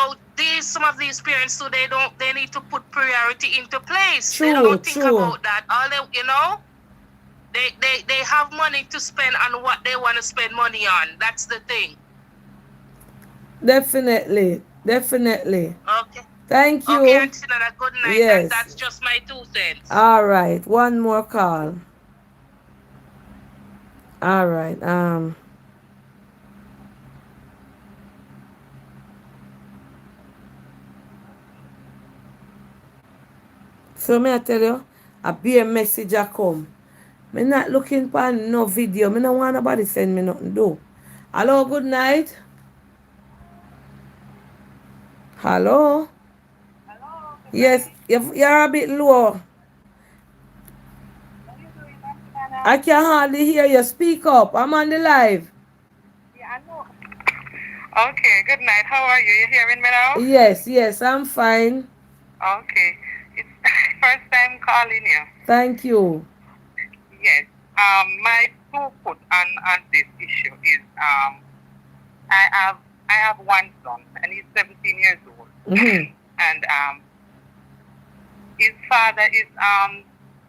some of these parents too, they need to put priority into place. They don't think about that. All they have money to spend on what they want to spend money on. That's the thing. Definitely. Okay. Thank you. Okay, Auntie Nana, good night. Yes. That's just my 2 cents. All right. One more call. All right. So may I tell you, a bare message a come. Me not looking for no video. Me no want nobody send me nothing do. Hello, good night. Hello. Yes, you're a bit low. I can hardly hear you. Speak up. I'm on the live. Yeah, I know. Okay, good night. How are you? You hearing me now? Yes, I'm fine. Okay. It's first time calling you. Thank you. Yes. My 2 put on this issue is I have one son and he's 17 years old. Mm-hmm. And his father is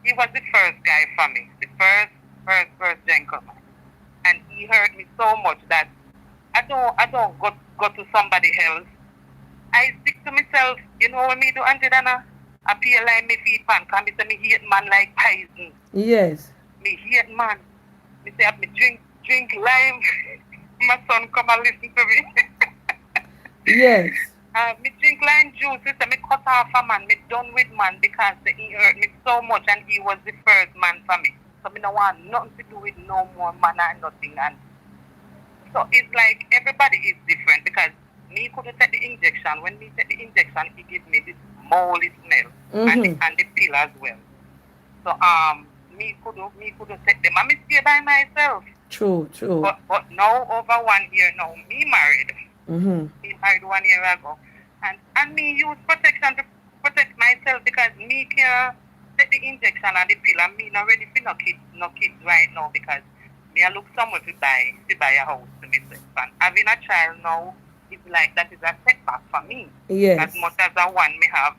he was the first guy for me, the first gentleman. And he hurt me so much that I don't go to somebody else. I stick to myself. You know what me do, Auntie Dana? I feel like me feet pan, can me say me hate man like poison. Yes. Me hate man. Me say me drink lime. My son come and listen to me. Yes. Me drink lime juice. Me say me cut off a man. Me done with man because he hurt me so much and he was the first man for me. So me don't want nothing to do with no more man and nothing. And so it's like everybody is different because me could take the injection. When me take the injection, he gives me this moldy smell Mm-hmm. and the pill as well. So me could take them. I me stay by myself. True, true. But now over 1 year now, me married. Mm-hmm. Me married 1 year ago. And me use protection to protect myself because me can take the injection and the pill and me not ready for no kids right now because me I look somewhere to buy a house to myself. And having a child now is like that is a setback for me. Yes. As much as I want me have,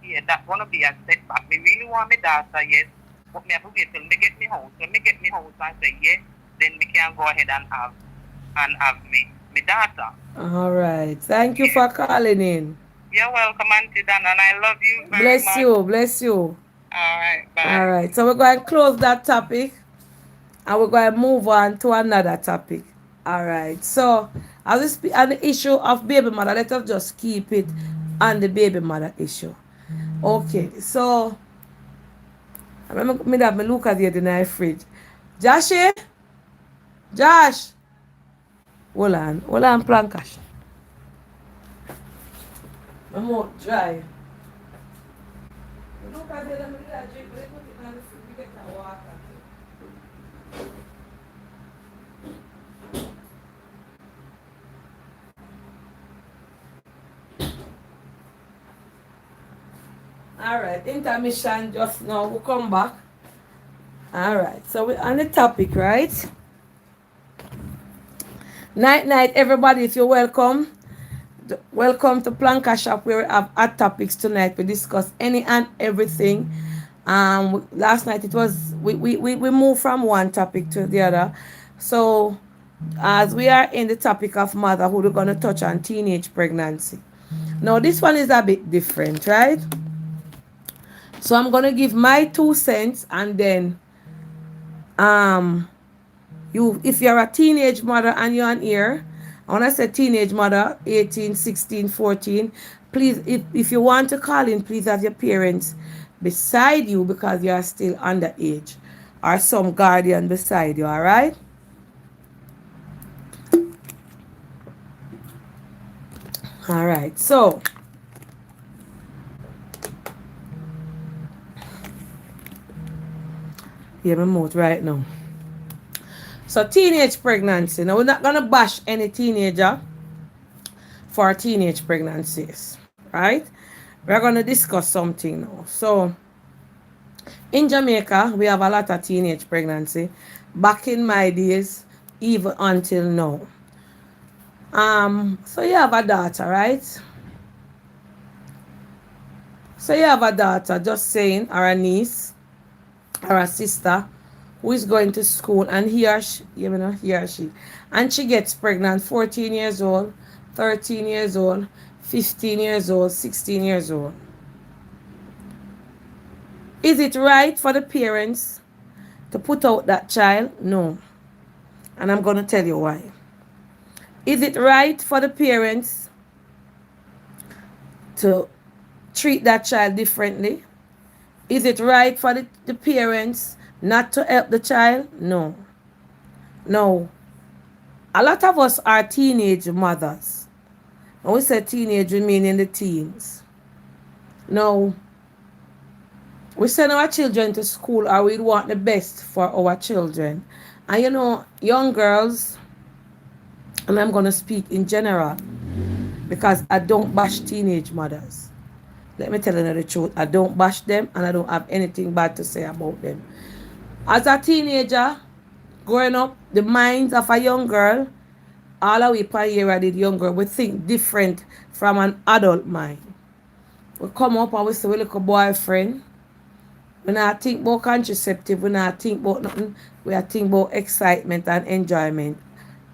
yeah, that's gonna be a setback. Me really want my daughter, yes. But me have to wait till me get me house. When me get me house and say yes, then me can go ahead and have me daughter. All right. Thank you for calling in. You're welcome, Auntie Dan, and I love you very Bless much. you. Bless you. All right, All bye. right. So we're going to close that topic and we're going to move on to another topic. All right. So as we speak on the issue of baby mother, let us just keep it on the baby mother issue. Okay. So I remember me that me look at the night fridge. Joshy, Josh, hold on, Plankash. My mouth dry. Look at the drink, let put it on the fridge, we get the water. Alright, intermission just now. We'll come back. Alright, so we're on the topic, right? Night, everybody, if you're welcome. Welcome to Planka Shop where we have hot topics tonight. We discuss any and everything. Last night it was we moved from one topic to the other. So as we are in the topic of motherhood, we're gonna touch on teenage pregnancy. Now this one is a bit different, right? So I'm gonna give my 2 cents and then if you're a teenage mother and you're on here, when I say teenage mother, 18, 16, 14, please, if you want to call in, please have your parents beside you because you are still underage or some guardian beside you, all right? All right, so yeah, my mouth right now. So teenage pregnancy. Now we're not gonna bash any teenager for teenage pregnancies, right? We're gonna discuss something now. So in Jamaica, we have a lot of teenage pregnancy. Back in my days, even until now. So you have a daughter, right? So you have a daughter, just saying, or a niece, or a sister, who is going to school, and he or she, and she gets pregnant, 14 years old, 13 years old, 15 years old, 16 years old. Is it right for the parents to put out that child? No. And I'm going to tell you why. Is it right for the parents to treat that child differently? Is it right for the parents not to help the child? No. No. A lot of us are teenage mothers. When we say teenage, we mean in the teens. No. We send our children to school or we want the best for our children. And young girls, and I'm going to speak in general because I don't bash teenage mothers. Let me tell you the truth. I don't bash them and I don't have anything bad to say about them. As a teenager, growing up, the minds of a young girl, all of we per year I did young girl, we think different from an adult mind. We come up and we say we look a boyfriend. We not think about contraceptive, we not think about nothing. We are think about excitement and enjoyment.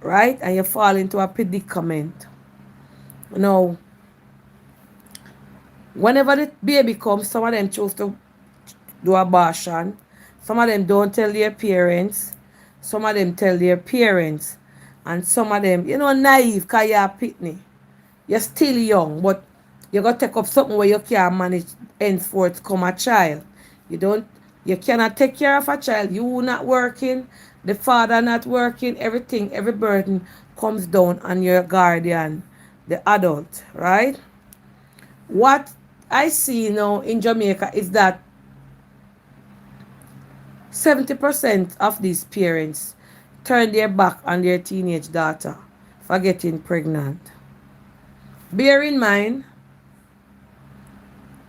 Right? And you fall into a predicament. Now, whenever the baby comes, some of them choose to do abortion. Some of them don't tell their parents. Some of them tell their parents. And some of them, naive because you're a pitney. You're still young, but you got to take up something where you can't manage henceforth come a child. You don't, you cannot take care of a child. You not working, the father not working, everything, every burden comes down on your guardian, the adult, right? What I see now in Jamaica is that 70% of these parents turn their back on their teenage daughter for getting pregnant. Bear in mind,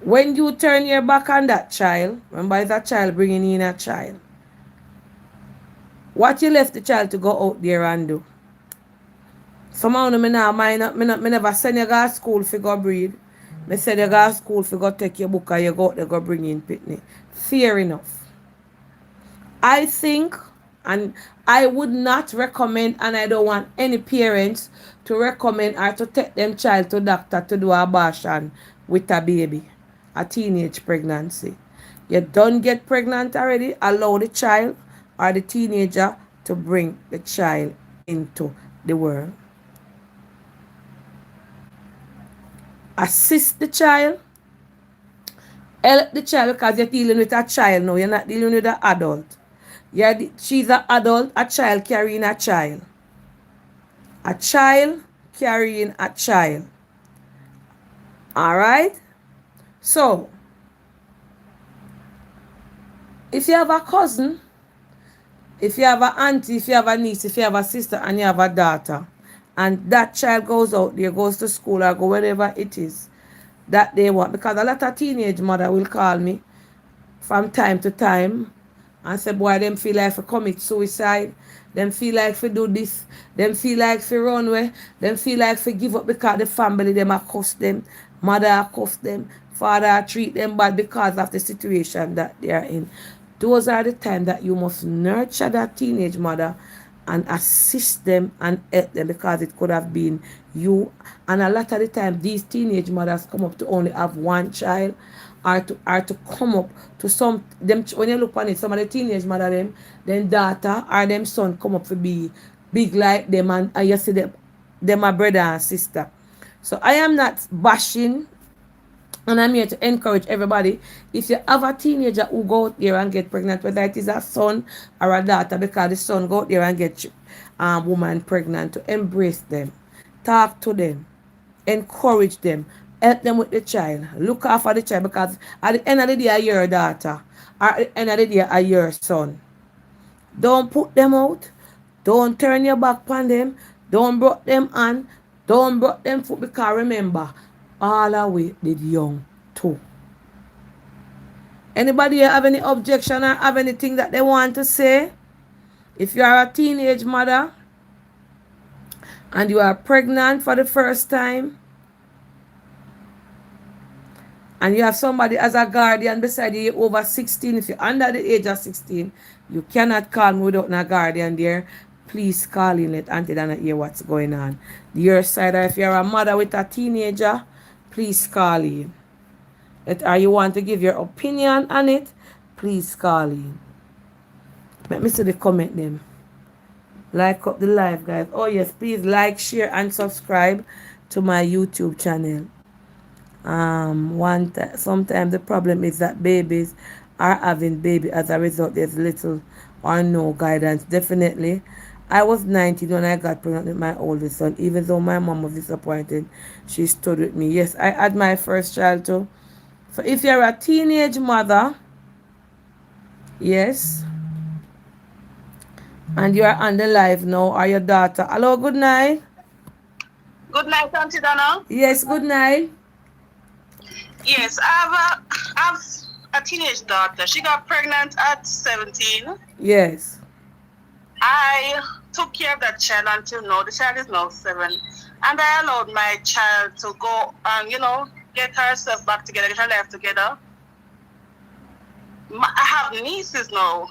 when you turn your back on that child, remember it's a child bringing in a child, what you left the child to go out there and do? Somehow me now mind me never send you go to school for go breed. Me send you go to school for go take your book and you go out there go bring in pitney. Fair enough. I think, and I would not recommend, and I don't want any parents to recommend or to take them child to doctor to do abortion with a baby, a teenage pregnancy. You don't get pregnant already, allow the child or the teenager to bring the child into the world. Assist the child, help the child because you're dealing with a child now, you're not dealing with an adult. Yeah, she's an adult, a child carrying a child. A child carrying a child. Alright? So, if you have a cousin, if you have an auntie, if you have a niece, if you have a sister and you have a daughter, and that child goes out there, goes to school or go wherever it is that they want, because a lot of teenage mother will call me from time to time and say, boy, them feel like to commit suicide, them feel like to do this, them feel like to run away, them feel like to give up because the family them accost them, mother accost them, father treat them bad because of the situation that they are in. Those are the times that you must nurture that teenage mother and assist them and help them, because it could have been you. And a lot of the time these teenage mothers come up to only have one child, or to come up to some them. When you look on it, some of the teenage mother them, then daughter or them son come up to be big like them, and you see them a brother and sister. So I am not bashing, and I'm here to encourage everybody. If you have a teenager who go out there and get pregnant, whether it is a son or a daughter, because the son go out there and get woman pregnant, to embrace them, talk to them, encourage them, help them with the child, look after the child, because at the end of the day, are your daughter, or at the end of the day, are your son. Don't put them out. Don't turn your back on them. Don't broke them on. Don't broke them foot, because remember, all our way did young too. Anybody have any objection or have anything that they want to say? If you are a teenage mother and you are pregnant for the first time, and you have somebody as a guardian beside you, you're over 16, if you're under the age of 16, you cannot call me without a guardian there. Please call in, let Auntie Dana hear what's going on. Your side, or if you're a mother with a teenager, please call in. Or you want to give your opinion on it, please call in. Let me see the comment them. Like up the live, guys. Oh yes, please like, share, and subscribe to my YouTube channel. Sometimes the problem is that babies are having baby. As a result, there's little or no guidance. Definitely, I was 19 when I got pregnant with my oldest son. Even though my mom was disappointed, she stood with me. Yes, I had my first child too. So if you're a teenage mother, yes, and you are on the live now, or your daughter. Hello, good night. Good night, Auntie Dana. Yes, good night. Yes, I have a teenage daughter. She got pregnant at 17. Yes. I took care of that child until now. The child is now 7. And I allowed my child to go and, get herself back together, get her life together. I have nieces now.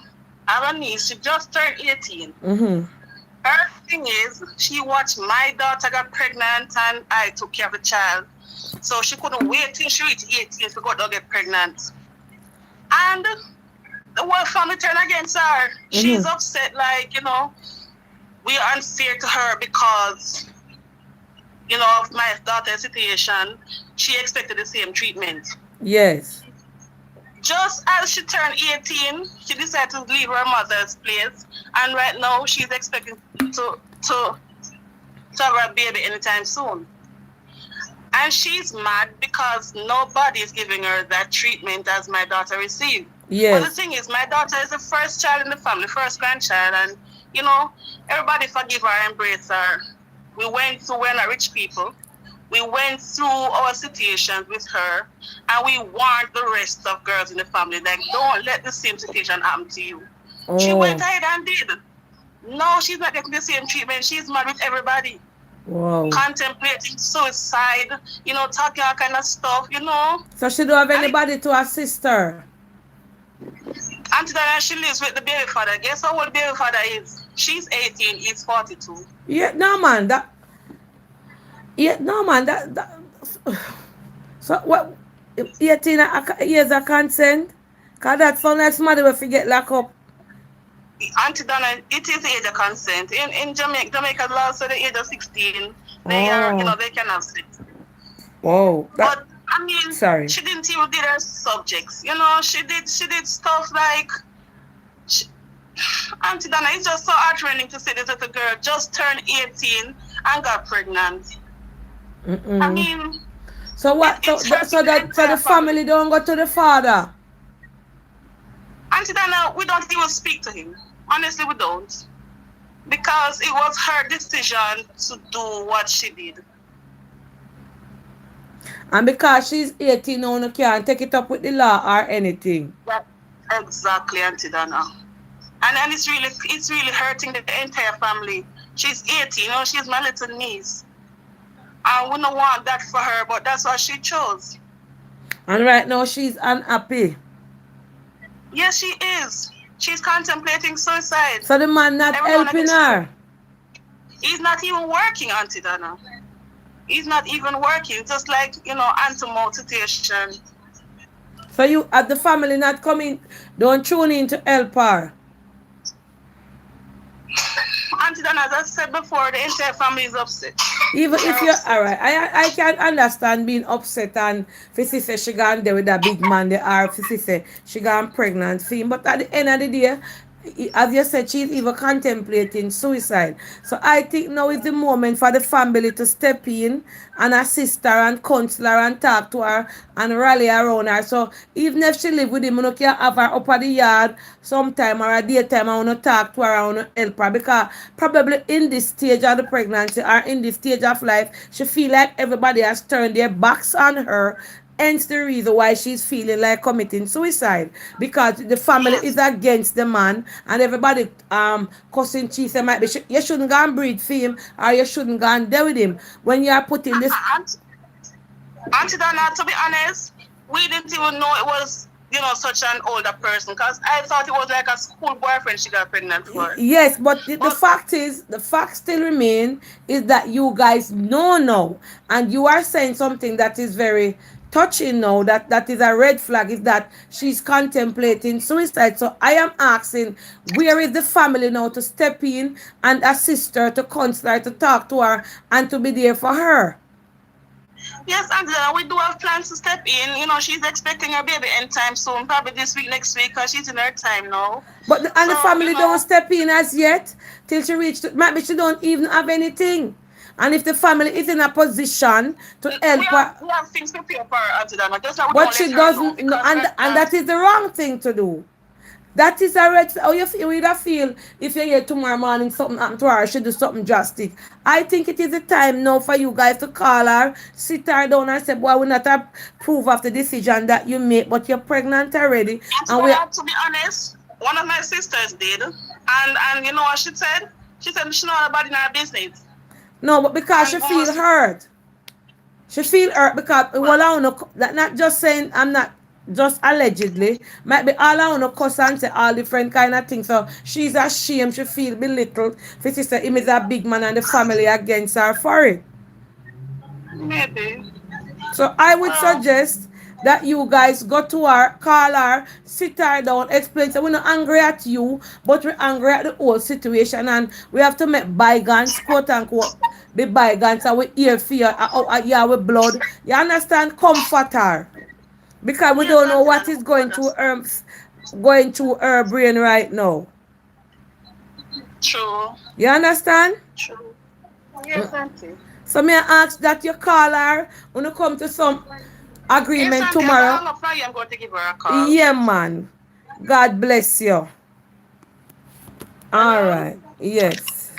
I have a niece. She just turned 18. Mm-hmm. Her thing is, she watched my daughter got pregnant and I took care of the child. So she couldn't wait till she reached 18 to go to get pregnant. And the whole family turned against her. She's Mm-hmm. upset, like, we are unfair to her because, of my daughter's situation. She expected the same treatment. Yes. Just as she turned 18, she decided to leave her mother's place. And right now, she's expecting to have a baby anytime soon. And she's mad because nobody is giving her that treatment as my daughter received. But the Yes. thing is, my daughter is the first child in the family, first grandchild, and everybody forgive her and embrace her. We're not rich people. We went through our situations with her, and we warned the rest of girls in the family, like, don't let the same situation happen to you. She went Oh. ahead and did. No, she's not getting the same treatment. She's mad with everybody, Wow. contemplating suicide, talking all kind of stuff. So she don't have And anybody to assist her. until then, she lives with the baby father. Guess how old the baby father is? She's 18, he's 42. Yeah, no man. That. Yeah, no man. That. So what? 18 years of consent. Cause that sound like somebody will forget lock up. Until then, it is the age of consent. In Jamaica law, so the age of 16, Oh. they can have sex. Whoa. That. But I mean, Sorry. she didn't even did her subjects. She did stuff like. She, Auntie Dana, it's just so heartrending to see this little girl just turned 18 and got pregnant. I Mm-mm. mean, So what? it's hurting the So the entire family. family don't go to the father. Auntie Dana, we don't even speak to him. Honestly, we don't. Because it was her decision to do what she did. And because she's 18 now, you can't take it up with the law or anything. Yeah. Exactly, Auntie Dana. And it's really hurting the entire family. She's 18, she's my little niece. I wouldn't want that for her, but that's what she chose. And right now she's unhappy. Yes, she is. She's contemplating suicide. So the man not Everyone helping against her. her. He's not even working, Auntie Dana. He's not even working. Just like, anti-mouth situation. So you at the family not coming, don't tune in to help her. Auntie Dana, as I said before, the entire family is upset. Even if They're you're upset. alright, I can understand being upset and Fissy say she gone there with that big man there or Fissy say she gone pregnant for him. But at the end of the day, as you said, she's even contemplating suicide. So I think now is the moment for the family to step in and assist her and counsel her and talk to her and rally around her. So even if she live with him, you can have her up at the yard sometime or a daytime. I want to talk to her, I want to help her because probably in this stage of the pregnancy or in this stage of life, she feel like everybody has turned their backs on her. Hence the reason why she's feeling like committing suicide because the family is Yes. against the man and everybody cussing cheese and might be you shouldn't go and breed for him or you shouldn't go and deal with him when you are putting this. Auntie Dana, to be honest, we didn't even know it was, such an older person because I thought it was like a school boyfriend she got pregnant for. Yes, but the But fact is, the fact still remain is that you guys know now, and you are saying something that is very touching now. That is a red flag. Is that she's contemplating suicide? So I am asking, where is the family now to step in and assist her, to counsel her, to talk to her, and to be there for her? yes, Auntie Dana, we do have plans to step in. She's expecting her baby anytime soon, probably this week, next week, because she's in her time now. But and So, the family don't step in as yet till she reach. Maybe she don't even have anything. And if the family is in a position to we help have her, we have things prepared for her, Auntie Dana. Just that we but don't let she her know doesn't, no, because right and now, that is the wrong thing to do. That is a red. How you would feel if you hear tomorrow morning something happened to her, she do something drastic. I think it is the time now for you guys to call her, sit her down and say, boy, we not approve of the decision that you make, but you're pregnant already. Auntie And we Dana, to be honest, one of my sisters did. And you know what she said? She said she know about in her business. no, but because she And feel almost, hurt. She feel hurt because well, well I don't know that not just saying I'm not just allegedly, might be all I wanna cuss and say all different kind of things. So she's ashamed, she feel belittled. For sister, him is a big man and the family against her for it. Maybe. So I would Well, suggest that you guys go to her, call her, sit her down, explain. So we're not angry at you, but we're angry at the whole situation, and we have to make bygones, quote unquote, be bygones, and we ear fear, yeah, with blood. You understand? Comfort her, because we yes, don't know auntie, what I is understand. going through her brain right now. True. You understand? True. Yes, auntie. So may I ask that you call her when you come to some Yes, agreement auntie, I'm tomorrow? gonna fly. I'm going to give her a call. Yeah, man. God bless you. All Hello? right. Yes.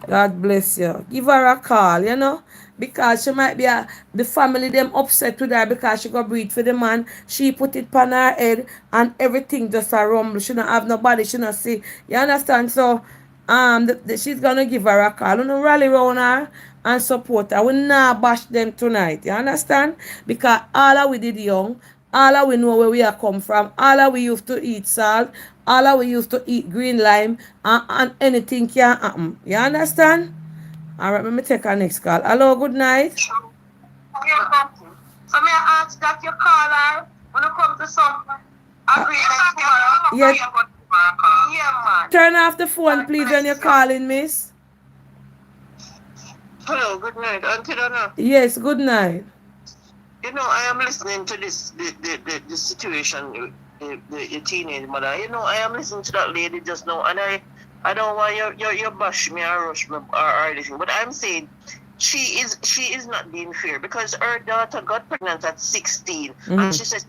God bless you. Give her a call, because she might be the family them upset with her because she got breathe for the man. She put it on her head and everything just a rumble. She don't have nobody. She not see. You understand? So, she's gonna give her a call. You know, rally around her and support her. We not bash them tonight. You understand? Because all of we did young. All of we know where we are come from. All of we used to eat salt. All of we used to eat green lime. And anything can happen. You understand? Alright, let me take our next call. Hello, good night. True. Yes, auntie. So may I ask that you call her when you come to some agreement tomorrow? Yeah, I'm going to give her a call. Yeah, man. turn off the phone, God please, when you're bless you. calling, miss. Hello, good night. Auntie Donna. Yes, good night. I am listening to the situation, the teenage mother. I am listening to that lady just now, and I don't want you bash me or rush me or anything, but I'm saying she is not being fair because her daughter got pregnant at 16, and she says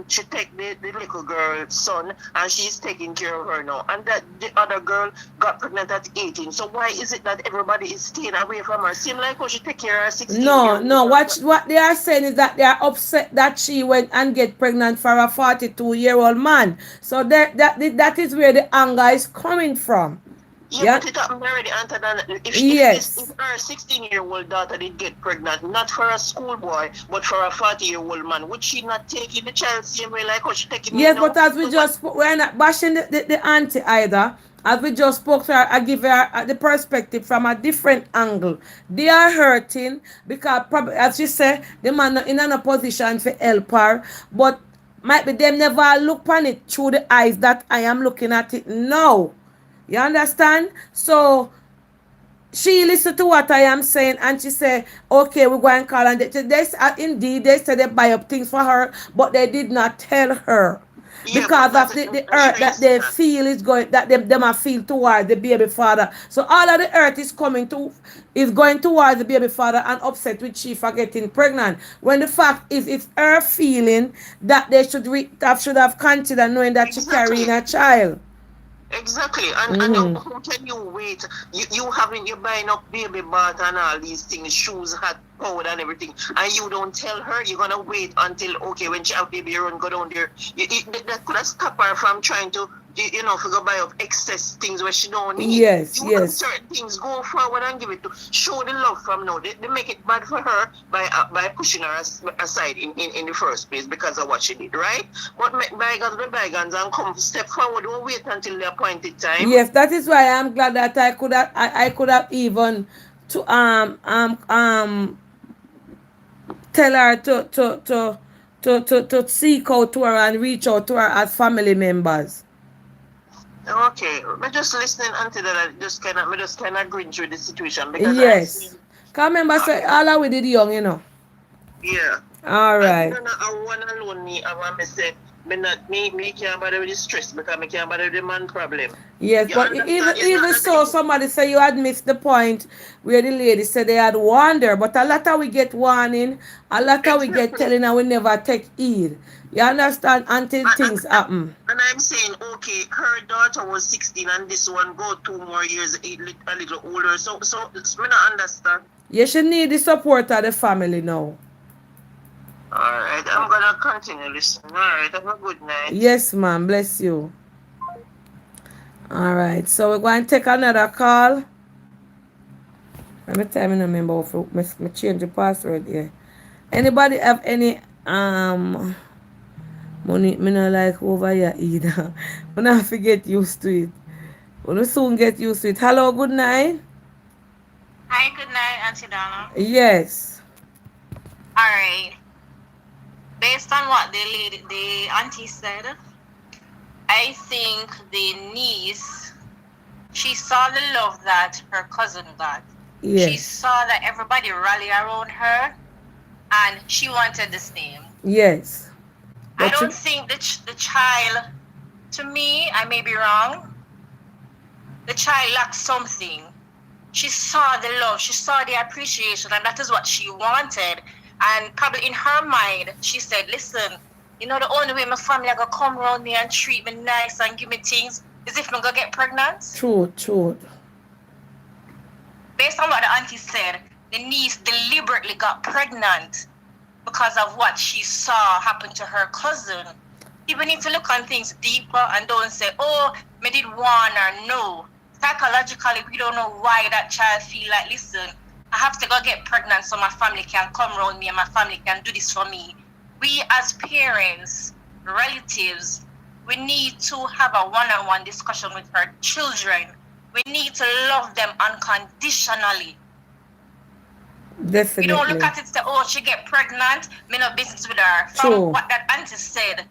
she take the little girl's son, and she's taking care of her now, and that the other girl got pregnant at 18. So why is it that everybody is staying away from her? Seem like she take care of her 16 No, year no. old What they are saying is that they are upset that she went and get pregnant for a 42-year-old man. So that is where the anger is coming from. Yeah, Yeah. but it happened already, Aunt Dana. If Yes. her 16-year-old daughter did get pregnant, not for a schoolboy, but for a 40-year-old man, would she not take in the child same way like how she taking me Yes, but now? as we So what? just we're not bashing the auntie either. As we just spoke to her, I give her the perspective from a different angle. They are hurting because probably, as she said, the man not in a position to help her, but might be them never look on it through the eyes that I am looking at it now. You understand? So she listened to what I am saying and she said, okay, we're going to call. And indeed, they said they buy up things for her, but they did not tell her. Yeah, but Because that of the she hurt ain't that say they that. feel is going, that them are feel towards the baby father. So all of the hurt is going towards the baby father and upset with she for getting pregnant. When the fact is, it's her feeling that they should have considered knowing that she carrying Exactly. a child. Exactly, and how can you wait? You're buying up baby bath and all these things, shoes, hat, powder, and everything, and you don't tell her. You're gonna wait until okay when she have baby, you run go down there. That could have stopped her from trying to for go buy up excess things where she don't need. Yes, You want yes. certain things, go forward and give it to show the love from now. They make it bad for her by pushing her aside in the first place because of what she did, right? But make bygones be bygones and come step forward. Don't wait until the appointed time. Yes, that is why I'm glad that I could have even to tell her to seek out to her and reach out to her as family members. Okay, I'm just listening until that. I just kind of going through the situation because I'm Yes. seeing, Cause remember say yeah, all we did young. yeah. All And you right. know, I one alone me. I want me say me can't bother with the stress because me can't bother with the man problem. Yes, You but understand? It's not even that so, somebody say you had missed the point where the lady said they had wonder, but a lot of we get warning, a lot of we get exactly. telling and we never take heed. You understand until And, and, things happen. and I'm saying, okay, her daughter was 16 and this one go 2 more years a little older. So me not understand. You should need the support of the family now. All right, I'm gonna continue listening. All right, have a good night. Yes, ma'am. Bless you. All right. So we're going to take another call. Let me tell me remember if me change the password here. Anybody have any um money me not like over here either. When I forget used to it. When we soon get used to it. Hello, good night. Hi, good night, Auntie Donna. Yes. All right. Based on what the auntie said, I think the niece, she saw the love that her cousin got. She Yes. saw that everybody rally around her, and she wanted the same. Yes. I But you don't think the child, to me, I may be wrong, the child lacked something. She saw the love, she saw the appreciation, and that is what she wanted. And probably in her mind, she said, listen, the only way my family are going to come around me and treat me nice and give me things is if I'm going to get pregnant. true, true. Based on what the auntie said, the niece deliberately got pregnant because of what she saw happen to her cousin. People need to look on things deeper and don't say, oh, me did one or no. Psychologically, we don't know why that child feel like, listen, I have to go get pregnant so my family can come around me and my family can do this for me. We as parents, relatives, we need to have a one-on-one discussion with our children. We need to love them unconditionally. Definitely. We don't look at it and say, oh, she get pregnant, me no business with her. True. From what that auntie said,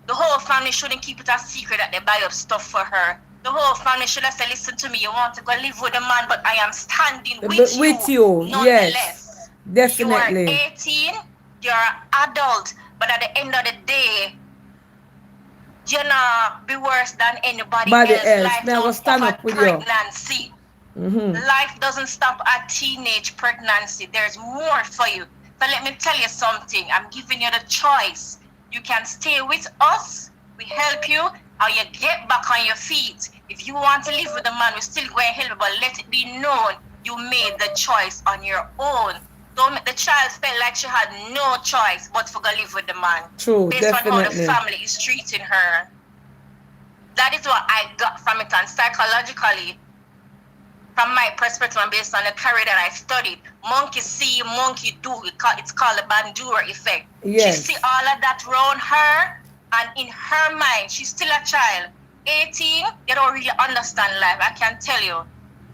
the whole family shouldn't keep it a secret that they buy up stuff for her. The whole family should have said, listen to me, you want to go live with a man, but I am standing with you nonetheless. Yes. Definitely. You are 18, you're an adult, but at the end of the day, you're not be worse than anybody else. Life don't stop at pregnancy. Life doesn't stop at teenage pregnancy. There's more for you. So let me tell you something. I'm giving you the choice. You can stay with us. We help you. Or you get back on your feet. If you want to live with a man, we're still going to help you. But let it be known you made the choice on your own. Don't make the child feel like she had no choice but to go live with the man. True, based definitely. on how the family is treating her. That is what I got from it. And psychologically, from my perspective and based on the career that I studied, monkey see, monkey do. It's called the Bandura effect. Yes. She see all of that around her, and in her mind, she's still a child. 18, you don't really understand life. I can tell you,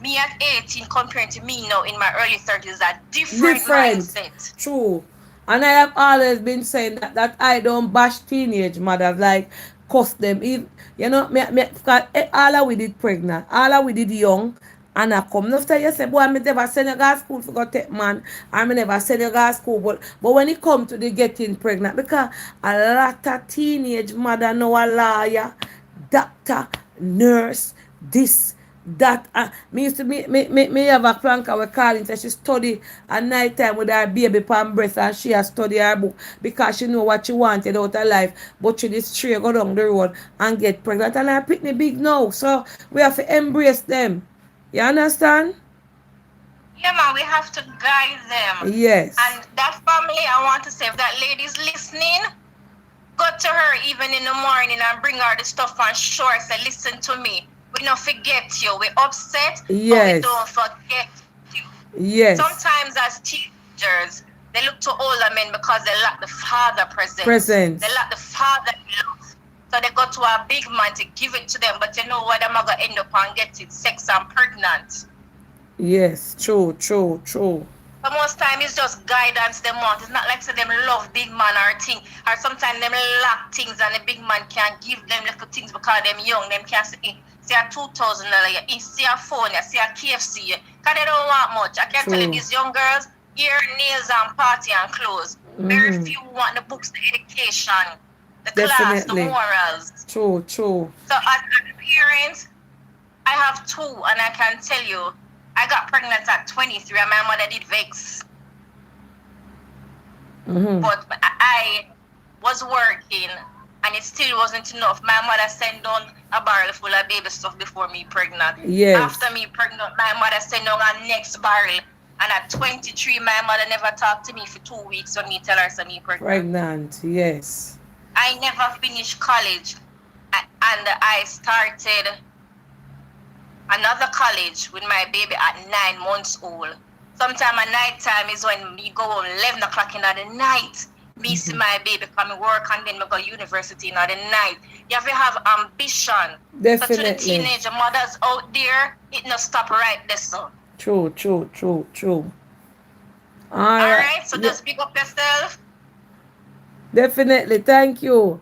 me at 18 compared to me now in my early 30s, a different mindset. True. And I have always been saying that I don't bash teenage mothers, like cuss them. If, all we did pregnant, all we did young, and I come. After you say, boy, I never send you to school for go take man, I never send you to school. But when it come to the getting pregnant, because a lot of teenage mother know a lawyer, doctor, nurse, this, that. Me used to me have a crank we call it, she study at night time with her baby palm breast, and she has study her book because she know what she wanted out of life, but she did stray go down the road and get pregnant, and her pitney big now, so we have to embrace them. You understand? Yeah, man, we have to guide them. Yes. And that family, I want to say, if that lady's listening, go to her even in the morning and bring her the stuff and show her, say, listen to me. We don't forget you. We're upset, Yes. but we don't forget you. Yes. Sometimes as teenagers, they look to older men because they lack the father presence. They lack the father love. So they go to a big man to give it to them, but you know what, they're going to end up on getting sex and pregnant. Yes, true. But most time it's just guidance they want. It's not like so them love big man or thing. Or sometimes them lack things and the big man can't give them little things because them young. Them can't see a $2,000, you see a phone, you see a KFC. Because they don't want much. I can tell you, these young girls, hair, nails and party and clothes. Very few want the books, the education, the class, the morals. True. So as parents, I have two, and I can tell you, I got pregnant at 23 and my mother did vex. But I was working and it still wasn't enough. My mother sent down a barrel full of baby stuff before me pregnant. Yes. After me pregnant, my mother sent down a next barrel. And at 23, my mother never talked to me for 2 weeks when me tell her so me pregnant. Yes. I never finished college, and I started another college with my baby at 9 months old. Sometime at night time is when me go home 11 o'clock in the night. Me see my baby come work and then me go university in the night. You have to have ambition. So to the Definitely. teenage mothers out there, it no stop right there, so. True, true, true, true. All right. Alright, so Yeah, just pick up yourself. definitely. Thank you.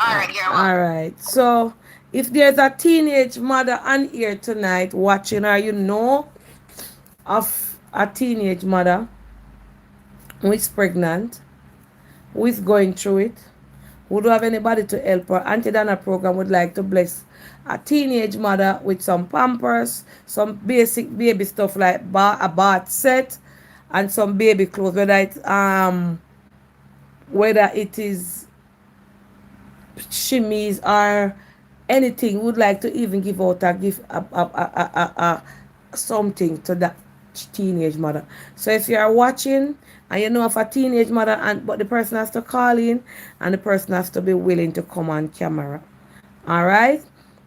Alright, you're All welcome. right. So, if there's a teenage mother on here tonight watching, or of a teenage mother who is pregnant, who is going through it, who don't have anybody to help her, Auntie Dana program would like to bless a teenage mother with some pampers, some basic baby stuff like a bath set, and some baby clothes, whether it is shimmies or anything. Would like to even give out a gift, something to that teenage mother. So if you are watching and you know of a teenage mother, and but the person has to call in and the person has to be willing to come on camera. All right.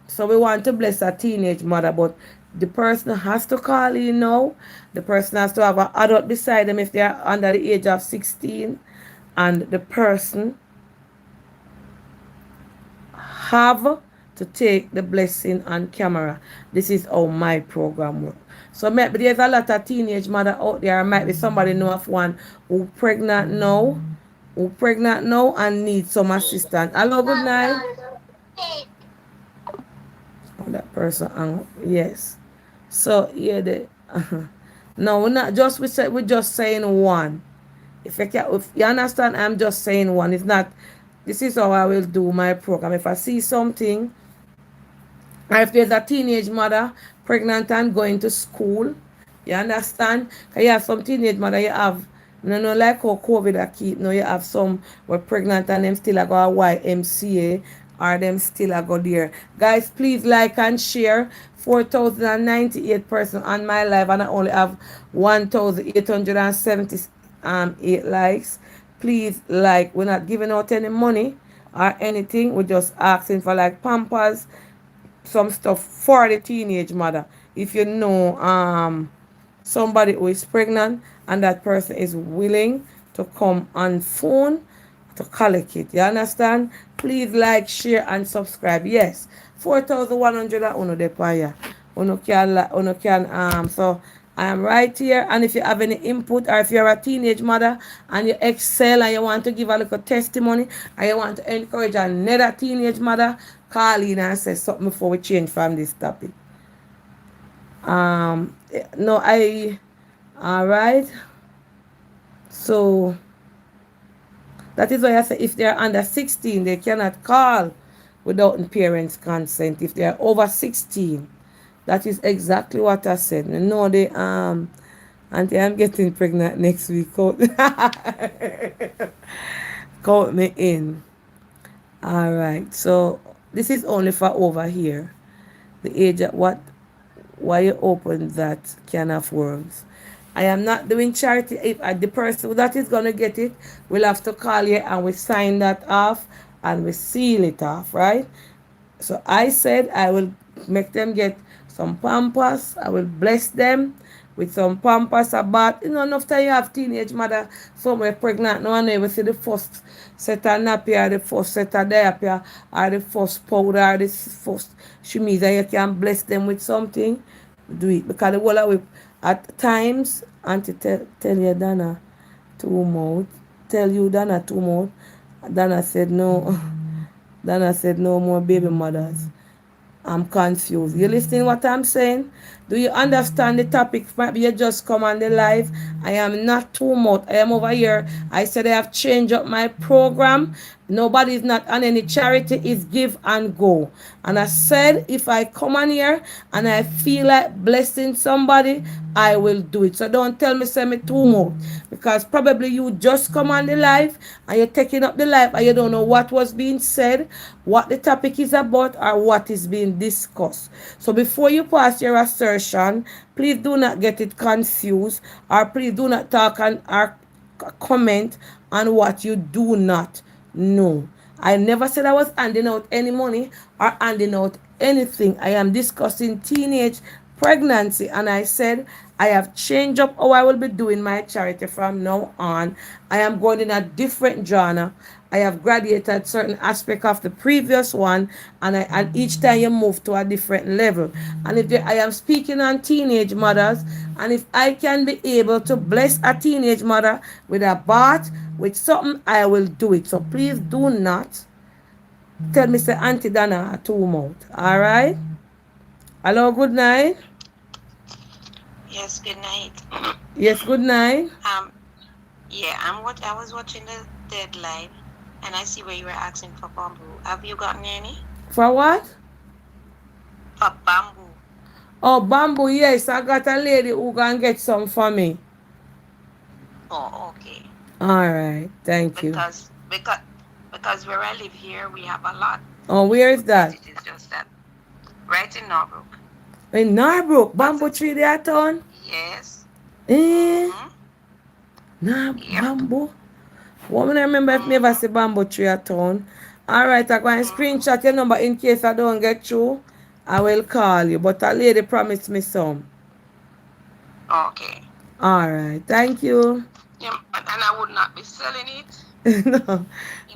So we want to bless a teenage mother, but the person has to call in now. The person has to have an adult beside them if they are under the age of 16, and the person have to take the blessing on camera. This is how my program works. So maybe there's a lot of teenage mother out there. Might be somebody know of one who pregnant now and needs some assistance. Hello, good night. Oh, that person, yes. So yeah, no, we're not just we're just saying one. If you understand, I'm just saying one. It's not. This is how I will do my program. If I see something, or if there's a teenage mother pregnant and going to school, you understand? Because you have some teenage mother, you have, like how COVID I keep, no, you have some were pregnant and them still a go a YMCA, or them still a go there. Guys, please like and share. 4,098 person on my live, and I only have 1,878 likes. Please like. We're not giving out any money or anything. We're just asking for like pampers, some stuff for the teenage mother. If you know somebody who is pregnant and that person is willing to come on phone to collect it, you understand? Please like, share, and subscribe. Yes, 4,100 uno de paya. Uno can so I am right here, and if you have any input, or if you're a teenage mother and you excel and you want to give a little testimony, and you want to encourage another teenage mother, call in and say something before we change from this topic. No, all right. So that is why I say if they are under 16, they cannot call without the parents' consent. If they are over 16, that is exactly what I said. No, they auntie, I'm getting pregnant next week. Count, count me in. All right. So this is only for over here. The age at what? Why you open that can of worms? I am not doing charity. If the person that is gonna get it will have to call you and we sign that off and we seal it off, right? So I said I will make them get some pampers. I will bless them with some pampers about, enough time you have teenage mother somewhere pregnant, no one ever see the first set of nappy or the first set of diaper or the first powder or the first chemise, and you can bless them with something. Do it, because the whole of it at times, auntie tell you Dana too much. Tell you Dana too much. Dana said no. Dana said no more baby mothers. I'm confused. You listening what I'm saying? Do you understand the topic? Maybe you just come on the live. I am not too much. I am over here. I said I have changed up my program. Nobody is not on any charity. It's give and go. And I said if I come on here and I feel like blessing somebody, I will do it. So don't tell me say me too much. Because probably you just come on the live and you're taking up the live and you don't know what was being said, what the topic is about, or what is being discussed. So before you pass your assertion, please do not get it confused, or please do not talk and or comment on what you do not know. I never said I was handing out any money or handing out anything. I am discussing teenage pregnancy, and I said I have changed up how I will be doing my charity from now on. I am going in a different genre. I have graduated certain aspect of the previous one, and each time you move to a different level. And if I am speaking on teenage mothers, and if I can be able to bless a teenage mother with a bath, with something, I will do it. So please do not tell Mr. Auntie Dana a two mouth. All right. Hello. Good night. Yes, good night. Yes. Good night. Yeah, I was watching the deadline, and I see where you were asking for bamboo. Have you gotten any? For what? For bamboo. Oh, bamboo. Yes, I got a lady who gonna get some for me. Oh, okay. All right. Thank you. Because where I live here, we have a lot, Oh, where is but that? it is just that right in Norbrook. In Norbrook. But Bamboo tree there town? yes. Eh? Mhm. Yep. Bamboo. Woman, I remember if me ever Mhm. see bamboo tree at town. All right, I go and Mhm. screenshot your number in case I don't get through. I will call you. But a lady promised me some. Okay. All right. Thank you. Yeah, and I would not be selling it. No.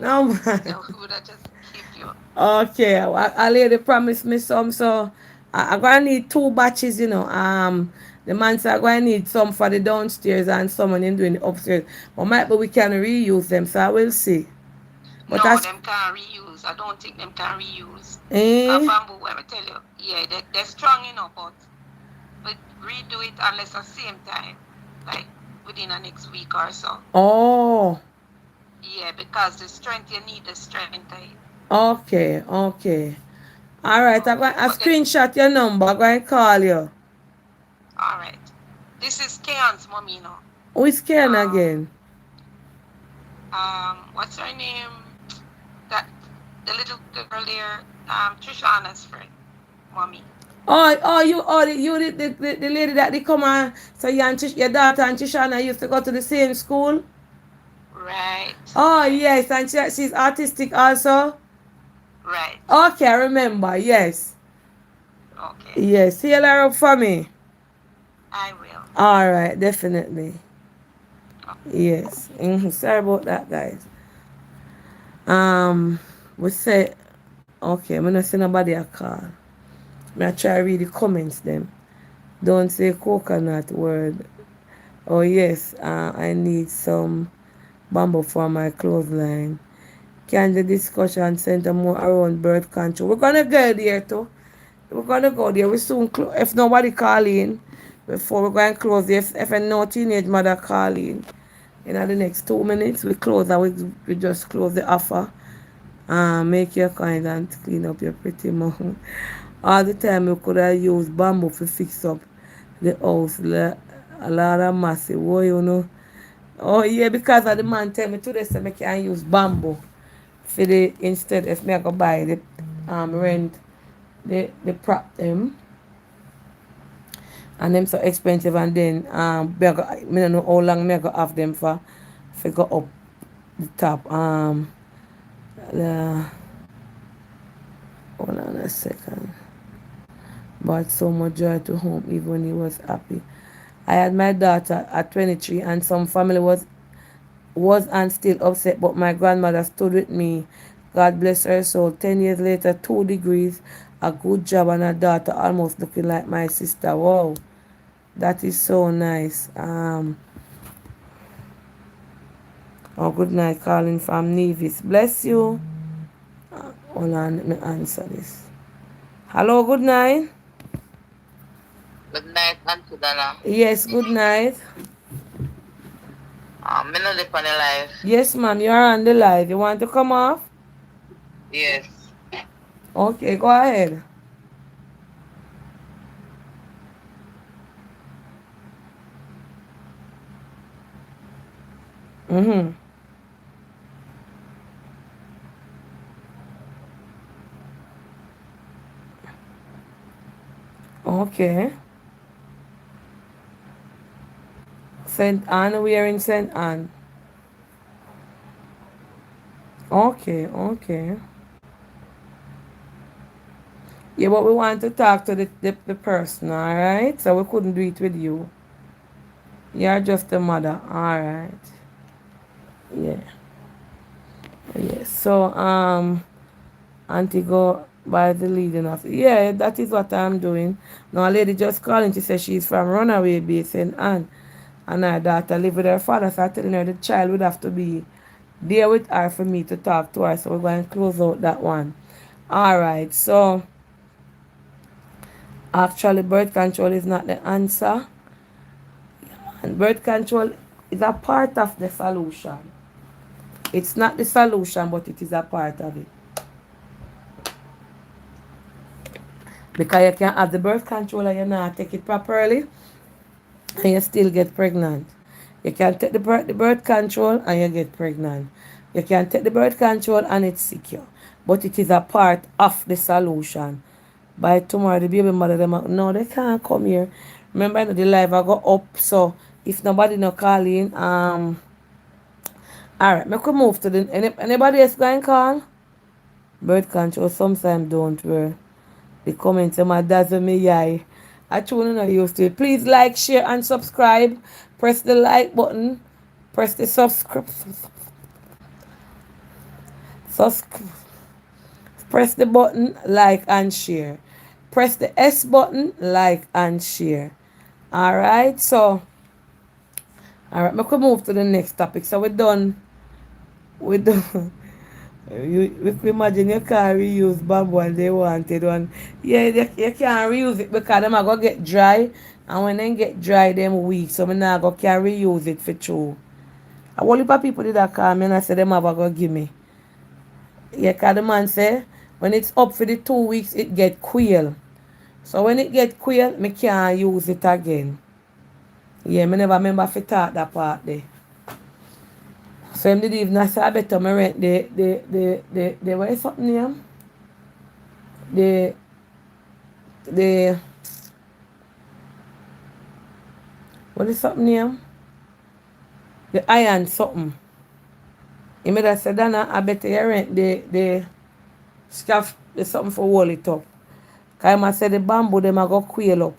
No, So man. would I just give you? Okay, a lady promised me some, so I'm gonna need two batches, The man said I'm gonna need some for the downstairs and someone in doing the upstairs. But might be we can reuse them, so I will see. But No, that's them can't reuse. I don't think them can reuse. eh. Bamboo, let me tell you, yeah, they're strong enough, but redo it unless at the same time, like within the next week or so. Oh, Yeah, because the strength you need the strength. okay, okay. All right, I'm Okay, going to but then screenshot your number. I'm going to call you. all right. This is Keon's mommy, Who is Ken Um, again? what's her name? That the little girl there, Trishana's friend, mommy. The lady that they come on. So your daughter and Tishana used to go to the same school. Right, Oh right, yes, and she's artistic also. right. Okay, I remember. Yes, Okay, yes. Heal her up for me. I will. All right, definitely. Yes. Sorry about that, guys. Um, we say okay. I'm not see nobody a call. I try read the comments them. Don't say coconut word. Oh yes. I need some bamboo for my clothesline. Can the discussion center more around birth control? We're gonna get there too. We're gonna go there. We soon if nobody call in before we're going to close. If no teenage mother call in the next 2 minutes, we close and we just close the offer. Make your kind and clean up your pretty mouth. All the time we could have used bamboo to fix up the house. A lot of massive. Oh, Oh yeah, because of the man tell me today say I can use bamboo for the instead if me I go buy the rent the prop them and them so expensive and then me don't know how long me I go have them for go up the top the hold on a second. Brought so much joy to home even when he was happy. I had my daughter at 23 and some family was and still upset, but my grandmother stood with me. God bless her soul. 10 years later, 2 degrees, a good job, and a daughter almost looking like my sister. Wow, that is so nice. Oh, good night, calling from Nevis. Bless you. Hold on, let me answer this. Hello, good night. Good night, Auntie Dana. Yes, good night. Me no live on the life. Yes, ma'am, you're on the live. You want to come off? Yes. Okay, go ahead. Mm-hmm. Okay. St. Anne, we are in St. Anne. Okay, okay. Yeah, but we want to talk to the person, alright? So we couldn't do it with you. You're just a mother, alright. Yeah. Yeah. So Auntie go by the leading of, yeah, that is what I'm doing. Now a lady just calling, she says she's from Runaway Bay, St. Anne. And her daughter live with her father, so I'm telling her the child would have to be there with her for me to talk to her. So we're going to close out that one. Alright, so actually birth control is not the answer. And birth control is a part of the solution. It's not the solution, but it is a part of it. Because you can have the birth control and you not take it properly and you still get pregnant. You can take the birth control and you get pregnant. You can take the birth control and it's secure. But it is a part of the solution. By tomorrow, the baby mother, them, no, they can't come here. Remember, the live I go up, so if nobody no call in, alright, me could move to the, anybody else going call? Birth control sometimes don't work. The comments my dazzle me eye. I truly not used to it. Please like, share, and subscribe. Press the like button. Press the press the button, like and share. Press the S button, like and share. Alright, so alright, we can move to the next topic. So we're done. We're done. If you imagine you can't reuse bamboo and they wanted one. Yeah, you can't reuse it because them are going to get dry. And when they get dry, them weak. So I not go can reuse it for true. A whole heap of people did that call me and I said them have a go give me. Yeah, because the man say when it's up for the 2 weeks, it get quail. So when it get quail, me can't use it again. Yeah, me never remember if I thought that part there. So him did even say I better me rent the what is something name? The the what is something name? The iron something. He made us say Dana, I better you rent the scarf the something for hold it up. Cause I say the bamboo them I go quail up.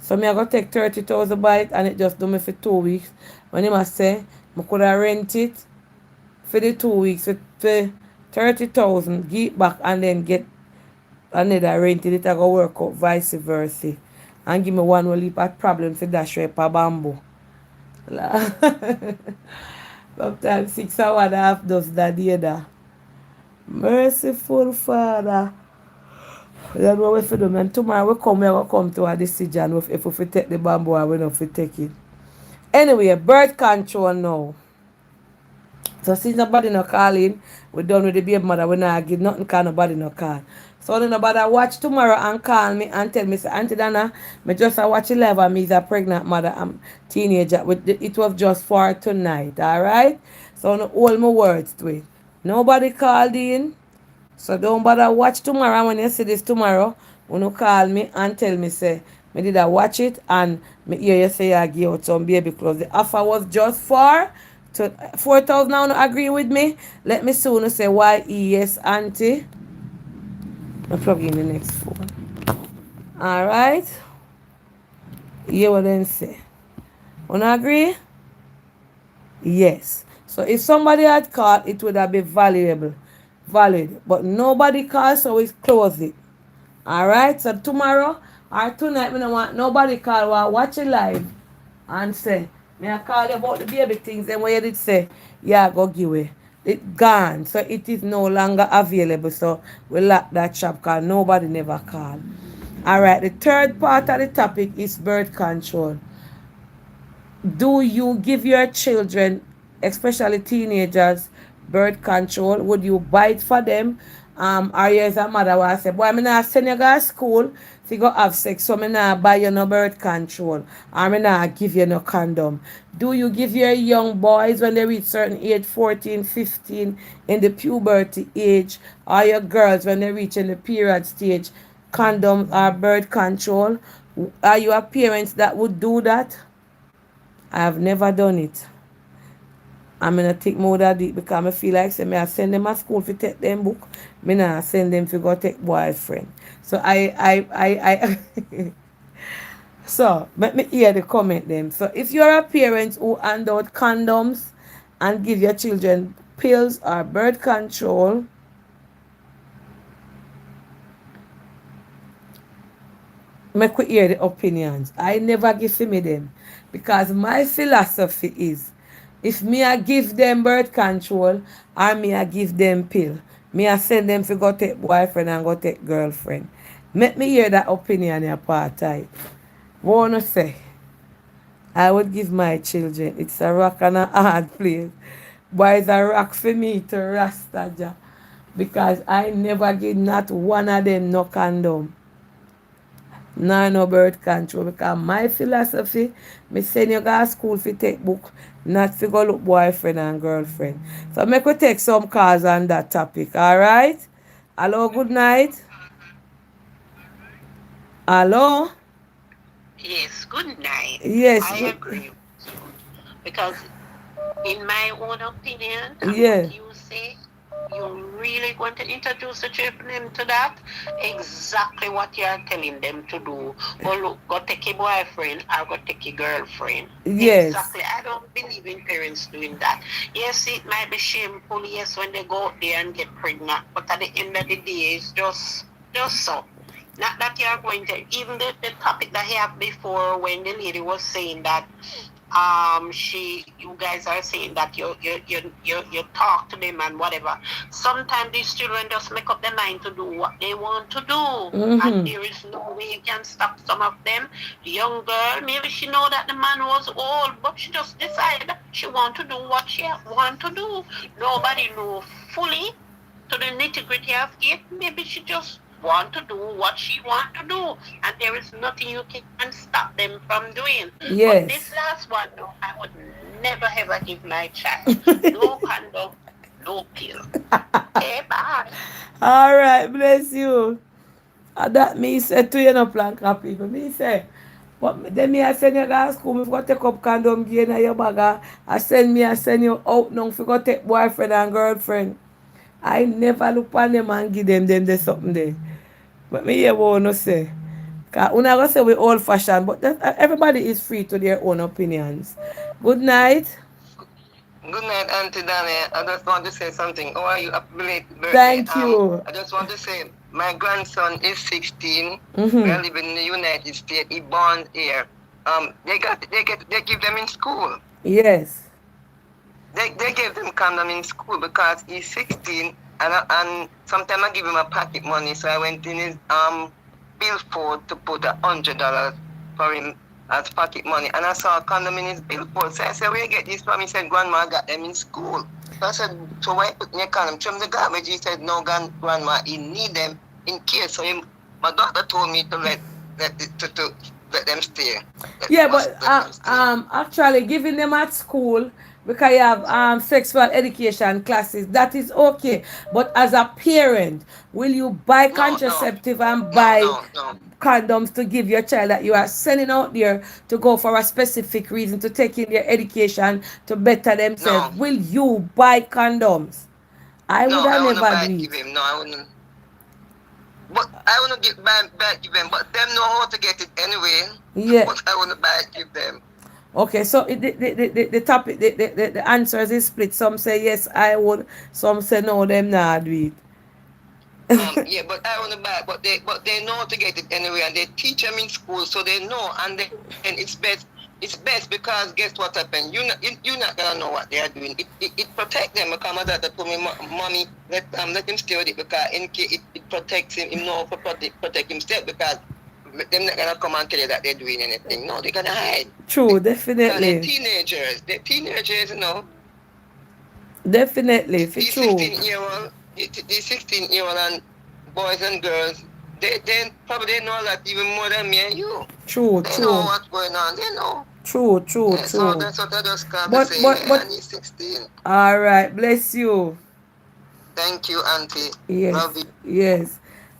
So me I go take 30,000 by it and it just do me for 2 weeks. When him I say I could have rent it for the 2 weeks for 30,000, give it back and then get another rented it I go work out vice versa. And give me one whole heap of problem for dash up a bamboo. Sometimes 6 hours does that the other. Merciful Father. That's what we for do. And tomorrow we will come to a decision if we take the bamboo or we not take it. Anyway, birth control now. So since nobody no calling, we done with the baby mother. We not give nothing cause nobody no call. So when nobody watch tomorrow and call me and tell me, say, Auntie Dana, me just a watch 11 me is a pregnant mother. I'm teenager. It was just for tonight, alright? So no hold my words to it. Nobody called in. So don't bother watch tomorrow. When you see this tomorrow, when you call me and tell me say me did I watch it and me hear you say I give out some baby clothes. The offer was just for to 4,000 now no agree with me. Let me soon say why yes auntie. I plug in the next phone. Alright. Hear what then say. Wanna agree? Yes. So if somebody had called, it would have been valuable. Valid. But nobody called, so we close it. Alright? So tomorrow or tonight, we don't want nobody call while watch it live and say, me I call you about the baby things, and what you did say, yeah, go give it. It gone. So it is no longer available. So we lock that shop because nobody never called. Alright, the third part of the topic is birth control. Do you give your children, especially teenagers, birth control? Would you buy it for them? Or you as a mother will say, boy, I'm not send you go to school to go have sex, so I'm not buy you no birth control. Or I'm not give you no condom. Do you give your young boys when they reach certain age, 14, 15, in the puberty age, or your girls when they reach in the period stage, condom or birth control? Are you a parent that would do that? I have never done it. I'm gonna take more that deep because I feel like say me I send them at school to take them book. Me nah send them to go take boyfriend. So I so let me hear the comment them. So if you're a parent who hand out condoms and give your children pills or birth control, make we hear the opinions. I never give me them because my philosophy is if me I give them birth control or me I give them pill, me I send them to go take boyfriend and go take girlfriend. Make me hear that opinion your part type. Wanna say I would give my children. It's a rock and a hard place. But it's a rock for me to Rastaja. Because I never give not one of them no condom. Nor no birth control. Because my philosophy, me send you go to school for take book, not to go look boyfriend and girlfriend. So make we take some calls on that topic, alright? Hello, good night. Hello? Yes, good night. Yes, I good. agree with you. Because in my own opinion and what Yeah. you say, you're really going to introduce the children to that? Exactly what you're telling them to do. Go look, go take a boyfriend or go take a girlfriend. Yes. Exactly. I don't believe in parents doing that. Yes, it might be shameful, yes, when they go out there and get pregnant, but at the end of the day, it's just so. Not that you're going to even the topic that he had before when the lady was saying that you guys are saying that you talk to them and whatever. Sometimes these children just make up their mind to do what they want to do, and Mm-hmm. there is no way you can stop some of them. The young girl, maybe she know that the man was old, but she just decided she want to do what she want to do. Nobody know fully to the nitty gritty of it. Maybe she just want to do what she want to do, and there is nothing you can stop them from doing. But this Yes. last one, no, I would never ever give my child no condom, no pill. Okay, bye. All right, bless you. That me say to you no plan copy. Me say, but then me I send you to school, me for take up condom gear in your bag. I send you out now for go take boyfriend and girlfriend. I never look on them and give them there something there. But me hear what you say. Cause una go say we old fashioned, but everybody is free to their own opinions. Good night. Good night, Auntie Danny. I just want to say something. How are you? Happy belated birthday. Thank you. I just want to say my grandson is 16. We Mm-hmm. are living in the United States. He born here. They give them in school. Yes. They give them condom in school because he's 16, and sometimes I give him a pocket money. So I went in his billfold to put $100 for him as pocket money, and I saw a condom in his billfold. So I said, "Where you get this from?" He said, "Grandma got them in school." So I said, "So why put your condom? Trim the garbage." He said, "No, grandma, he need them in case." So my doctor told me to let them stay. Yeah, but Let them stay. actually giving them at school because you have sexual education classes, that is okay. But as a parent, will you buy No, no, contraceptive and no, buy no, no. condoms to give your child that you are sending out there to go for a specific reason to take in their education to better themselves? No, Will you buy condoms? I would no, have I wanna never do buy it, give it. him. No, I wouldn't. But I wanna buy it, give them. But them know how to get it anyway. Yeah. But I wanna buy it, give them. Okay, so the topic, the answers is split. Some say yes, I would. Some say no, them not do it. Yeah, but I wanna buy it. But they know how to get it anyway, and they teach them in school, so they know. And then it's best. It's best because guess what happened? You're not gonna know what they are doing. It protect them because my daughter told me, "Mommy, let him stay with it because in case it protects him. Him know for protect himself because they're not gonna come and tell you that they're doing anything. No, they're gonna hide True, because they're definitely. teenagers. They're teenagers, you know. Definitely, for These true. 16-year-old, these 16-year-old and boys and girls, they probably know a lot even more than me and you. True, They know true. what's going on. They know. True, true, Yeah, so true. that's what I just called to But, say. but, Yeah, but, and he's 16. all right, bless you. Thank you, Auntie. Yes, Love you. yes.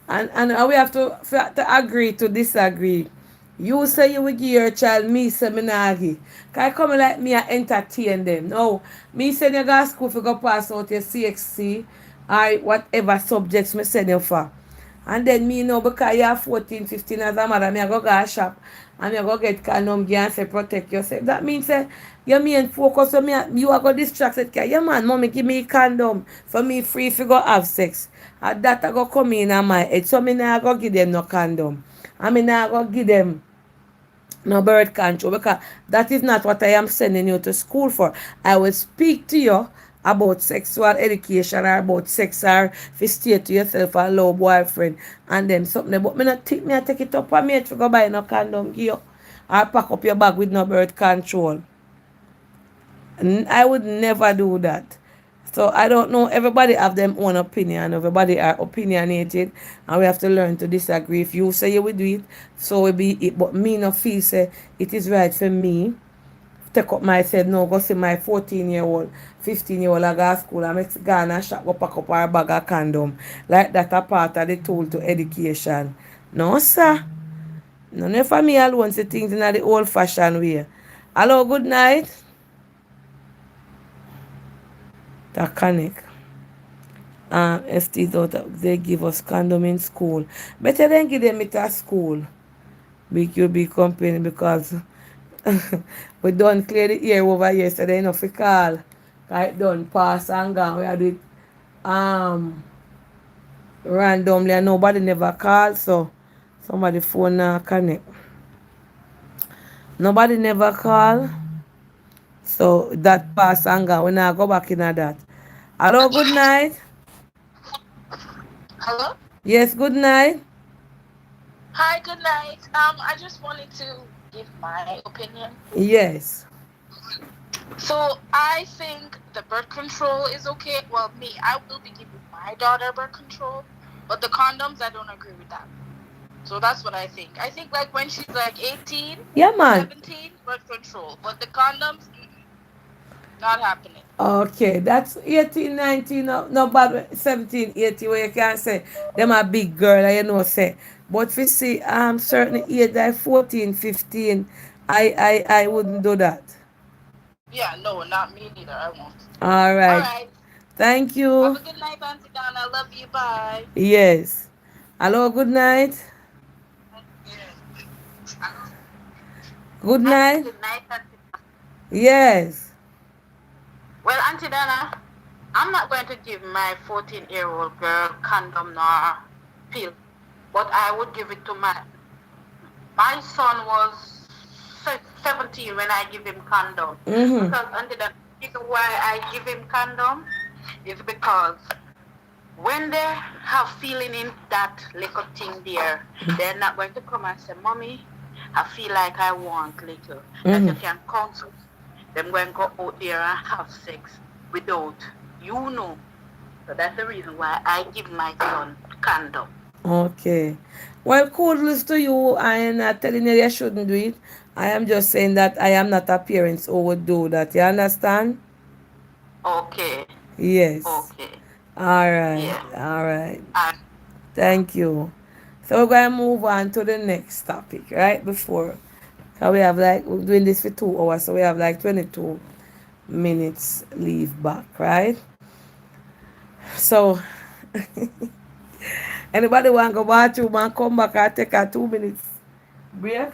And we have to agree to disagree. You say you will give your child, me say me nah give. Cause come like me I entertain them. No, me send you go to school if you go pass out your CXC or whatever subjects me send you for. And then me know because you're 14, 15 as a mother, me I go a shop and me I go get condom gear and say protect yourself. That means say your main focus on me you are go distracted. Cause your man mommy give me condom for me free if you go have sex. And that I go come in on my head. So me nah go give them no condom. I mean nah go give them no birth control because that is not what I am sending you to school for. I will speak to you about sexual education or about sex or if you stay to yourself or low boyfriend and then something. But me not take me I take it up on me to go buy no condom give you or pack up your bag with no birth control. I would never do that. So I don't know. Everybody have their own opinion. Everybody are opinionated, and we have to learn to disagree. If you say you will do it, so will be it. But me no feel say it is right for me. Take up myself no go see my 14-year-old, 15-year-old I go to school and make go and shop go pack up our bag of condom. Like that a part of the tool to education. No sir. None of me alone see things in the old fashioned way. Hello, good night. That connect. ST thought they give us condom in school. Better than give them it at school. BQB company because we done clear the air over yesterday enough to call. Right done pass and gone. We had it randomly and nobody never called so somebody phone connect. Nobody never call. So that pass and gone. We now go back in that. Hello, good night. Hello? Yes, good night. Hi, good night. I just wanted to give my opinion. Yes. So I think the birth control is okay. Well, me, I will be giving my daughter birth control, but the condoms, I don't agree with that. So that's what I think. I think like when she's like 18, Yeah, man. 17, birth control. But the condoms, not happening. Okay, that's 18, 19, no bad 17, 18 where you can say them a big girl, you know say. But if you see certain age like 14, 15, I wouldn't do that. Yeah, no, not me neither. I won't. All All right. right. Thank Have you. a good night, Auntie Donna. Love you. Bye. Yes. Hello, good night. Good Hi, night. good night, Auntie. Yes. Well, Auntie Dana, I'm not going to give my 14-year-old girl condom nor pill, but I would give it to my son was 17 when I give him condom. Mm-hmm. Because Auntie Dana, the reason why I give him condom is because when they have feeling in that little thing there, they're not going to come and say, Mommy, I feel like I want little. That you Mm-hmm. can counsel them going to go out there and have sex without you know. So that's the reason why I give my son condom. Okay. Well, kudos to you. I am not telling you you shouldn't do it. I am just saying that I am not a parent who would do that. You understand? Okay, Yes. okay, All right. yeah. All right. I, Thank you. So we're going to move on to the next topic, right? Before. So we have like, we're doing this for 2 hours, so we have like 22 minutes leave back, right? So, anybody want to go bathroom and come back and take a 2 minutes break?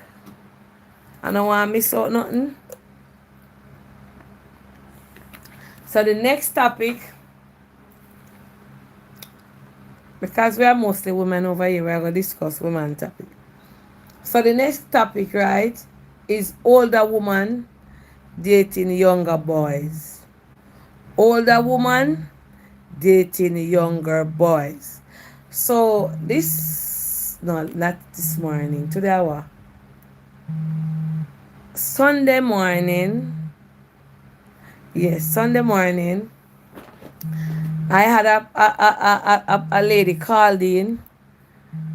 I don't want to miss out nothing. So the next topic, because we are mostly women over here, we're going to discuss women topic. So the next topic, right, is older woman dating younger boys. Older woman dating younger boys. So this, no, not this morning, today hour. Sunday morning, yes, Sunday morning, I had a lady called in.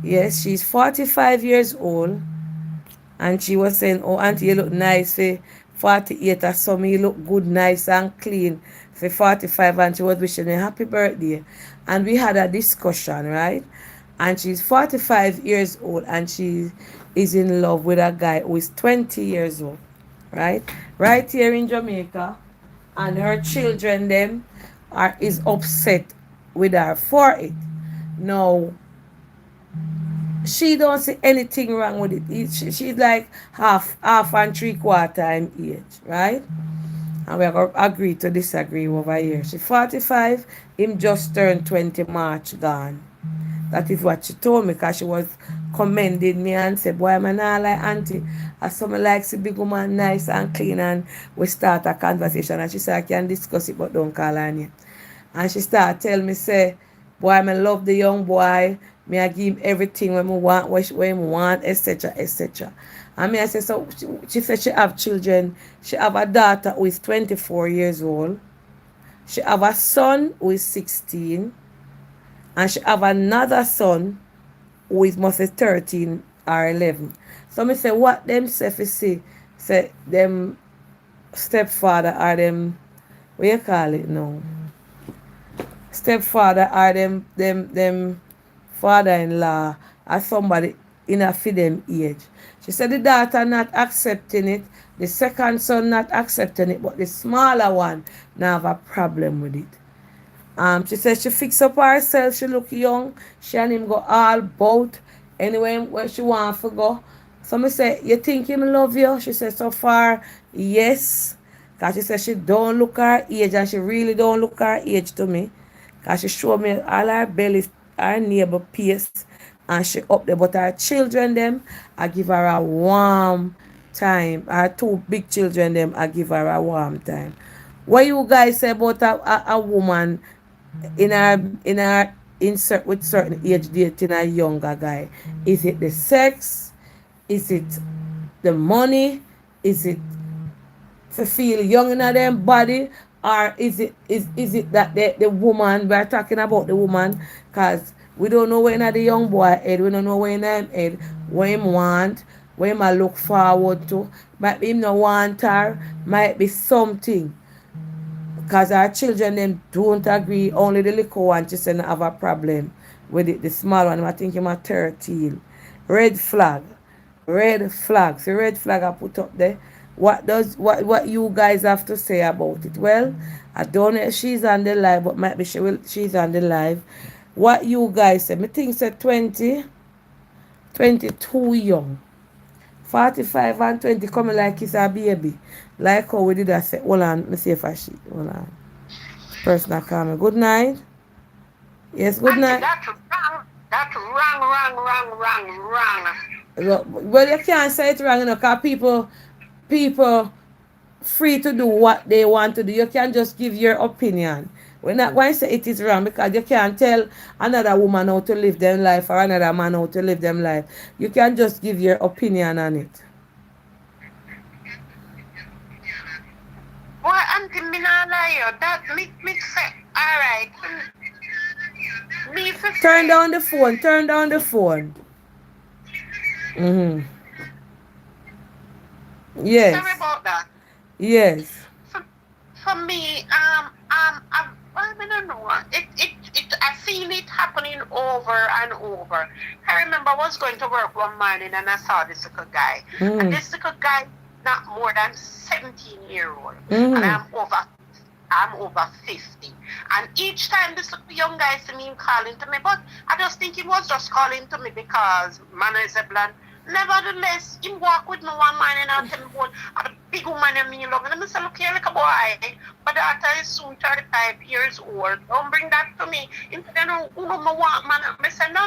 Yes, she's 45 years old. And she was saying, oh, auntie, you look nice for 48 or something. You look good, nice and clean for 45. And she was wishing me happy birthday. And we had a discussion, right? and she's 45 years old, and she is in love with a guy who is 20 years old, right? Right here in Jamaica, and her children them are is upset with her for it. Now she don't see anything wrong with she's like half and three quarter in age, right? And we are going to agree to disagree over here. She 45, him just turned 20 March gone. That is what she told me, because she was commending me and said, boy, man, I like auntie. As someone likes a big woman, nice and clean, and we start a conversation. And she said, I can discuss it, but don't call her name. And she started telling me, say, boy, I love the young boy. Me I give him everything when I want, when I want, etc., etc. And me I said, so she said she have children. She have a daughter who is 24 years old. She have a son who is 16. And she have another son who is must be 13 or 11. So me say, what them say fi see? Say, them stepfather or them, what you call it now? Stepfather or them father-in-law or somebody in a for them age. She said the daughter not accepting it, the second son not accepting it, but the smaller one now have a problem with it. She said she fix up herself, she look young, she and him go all bout anyway where she want to go. So me say, you think him love you? She said, so far, yes. Cause she said she don't look her age, and she really don't look her age to me. Cause she show me all her belly, her neighbor pace, and she up there. But her children them, I give her a warm time. Her two big children them, I give her a warm time. What you guys say about a woman insert with certain age dating a younger guy? Is it the sex? Is it the money? Is it to feel young in them body? Or is it that the woman, we're talking about the woman, because we don't know when the young boy head, we don't know when him head, what him want, what him a look forward to. Might be him no want her, might be something. Because our children them don't agree. Only the little one just say have a problem with it. The small one, I think him a 13. Red flag. Red flag. So red flag I put up there. What you guys have to say about it? Well, I don't know if she's on the live, but maybe she's on the live. What you guys say? Me think say 20, 22 young. 45 and 20 coming like it's a baby. Like how we did that say, hold on, let me see if I see. Hold on. Person call me. Good night. Yes, good Auntie, night. that's wrong. That's wrong. Well, you can't say it wrong, because people free to do what they want to do. You can just give your opinion. We're not going to say it is wrong, because you can't tell another woman how to live their life or another man how to live their life. You can just give your opinion on it. Boy, Auntie, me not lie you. That me say, alright. Me for Turn say, down the phone. Turn down the phone. Mm-hmm. sorry Yes. about that. Yes. For, for me, I don't know. I seen it happening over and over. I remember I was going to work one morning and I saw this little guy. And Mm-hmm. this little guy, not more than 17-year-old. And Mm-hmm. I'm over 50. And each time this little young guy see me him calling to me, but I just think he was just calling to me because man is a bland. Nevertheless, he walk with me one morning and tell me about a big woman and me love. And I say, look here, like a boy. My daughter is soon 35 years old. Don't bring that to me. Instead of, want man. I say, no.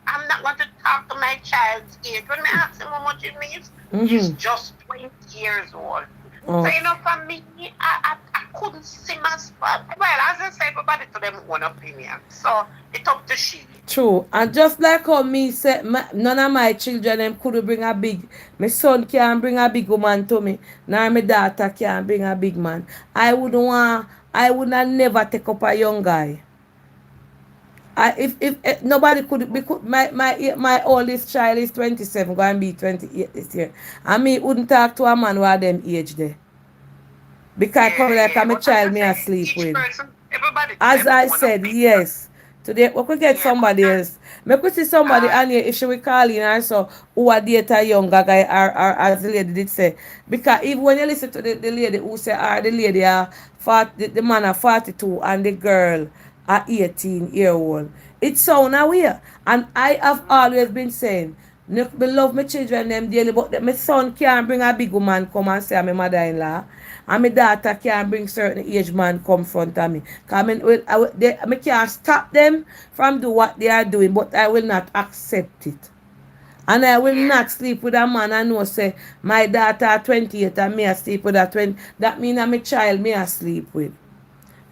I'm not going to talk to my child's age. When I ask him how much he means, he's Mm-hmm. just 20 years old. So, Okay. for me, I couldn't see my spot. Well, as I said, everybody to them own opinion. So, it's up to she. True. And just like how me said, none of my children them could bring a big. My son can't bring a big woman to me. Nor my daughter can't bring a big man. I would not never take up a young guy. If nobody my oldest child is 27, going to be 28 this year. And me wouldn't talk to a man while them age there. Because come like Yeah. I'm a But as child I me say, asleep each with. person, everybody to As them I own said, opinion. yes. Today, we could get Yeah, somebody else. Me could see somebody uh, and if she will call in her so who are date a younger guy or as the lady did say. Because even when you listen to the lady who say the lady are 40, the man are 42 and the girl are 18-year-old. It sound away. And I have always been saying, me love my children them daily, but my son can't bring a big woman come and say I'm my mother-in-law. And my daughter can't bring certain age man come front of me. Cause I can't stop them from do what they are doing, but I will not accept it. And I will yeah, not sleep with a man I know say my daughter 28 and me I sleep with a 20. That mean I'm a child me I sleep with.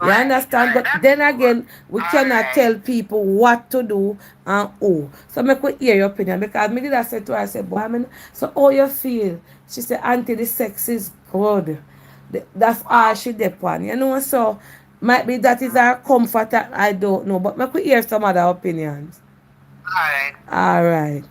You right, understand? But that's then true. again, we All cannot right. tell people what to do and oh. So I could hear your opinion because me did I say to her, I said, boy, I mean, so how you feel? She said, Auntie, the sex is good. That's all Wow. she depend. You know, so might be that is her comfort. I don't know. But I could hear some other opinions. All right. All right.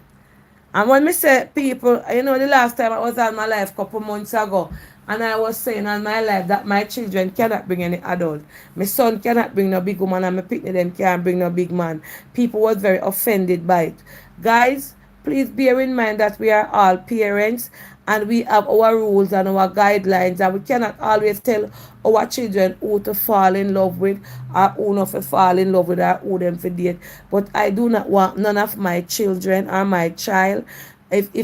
And when me say people, the last time I was on my life couple months ago, and I was saying on my life that my children cannot bring any adult. My son cannot bring no big woman, and my picnic them can't bring no big man. People was very offended by it. Guys, please bear in mind that we are all parents and we have our rules and our guidelines, and we cannot always tell our children who to fall in love with or who not to fall in love with or who them to date. But I do not want none of my children or my child, if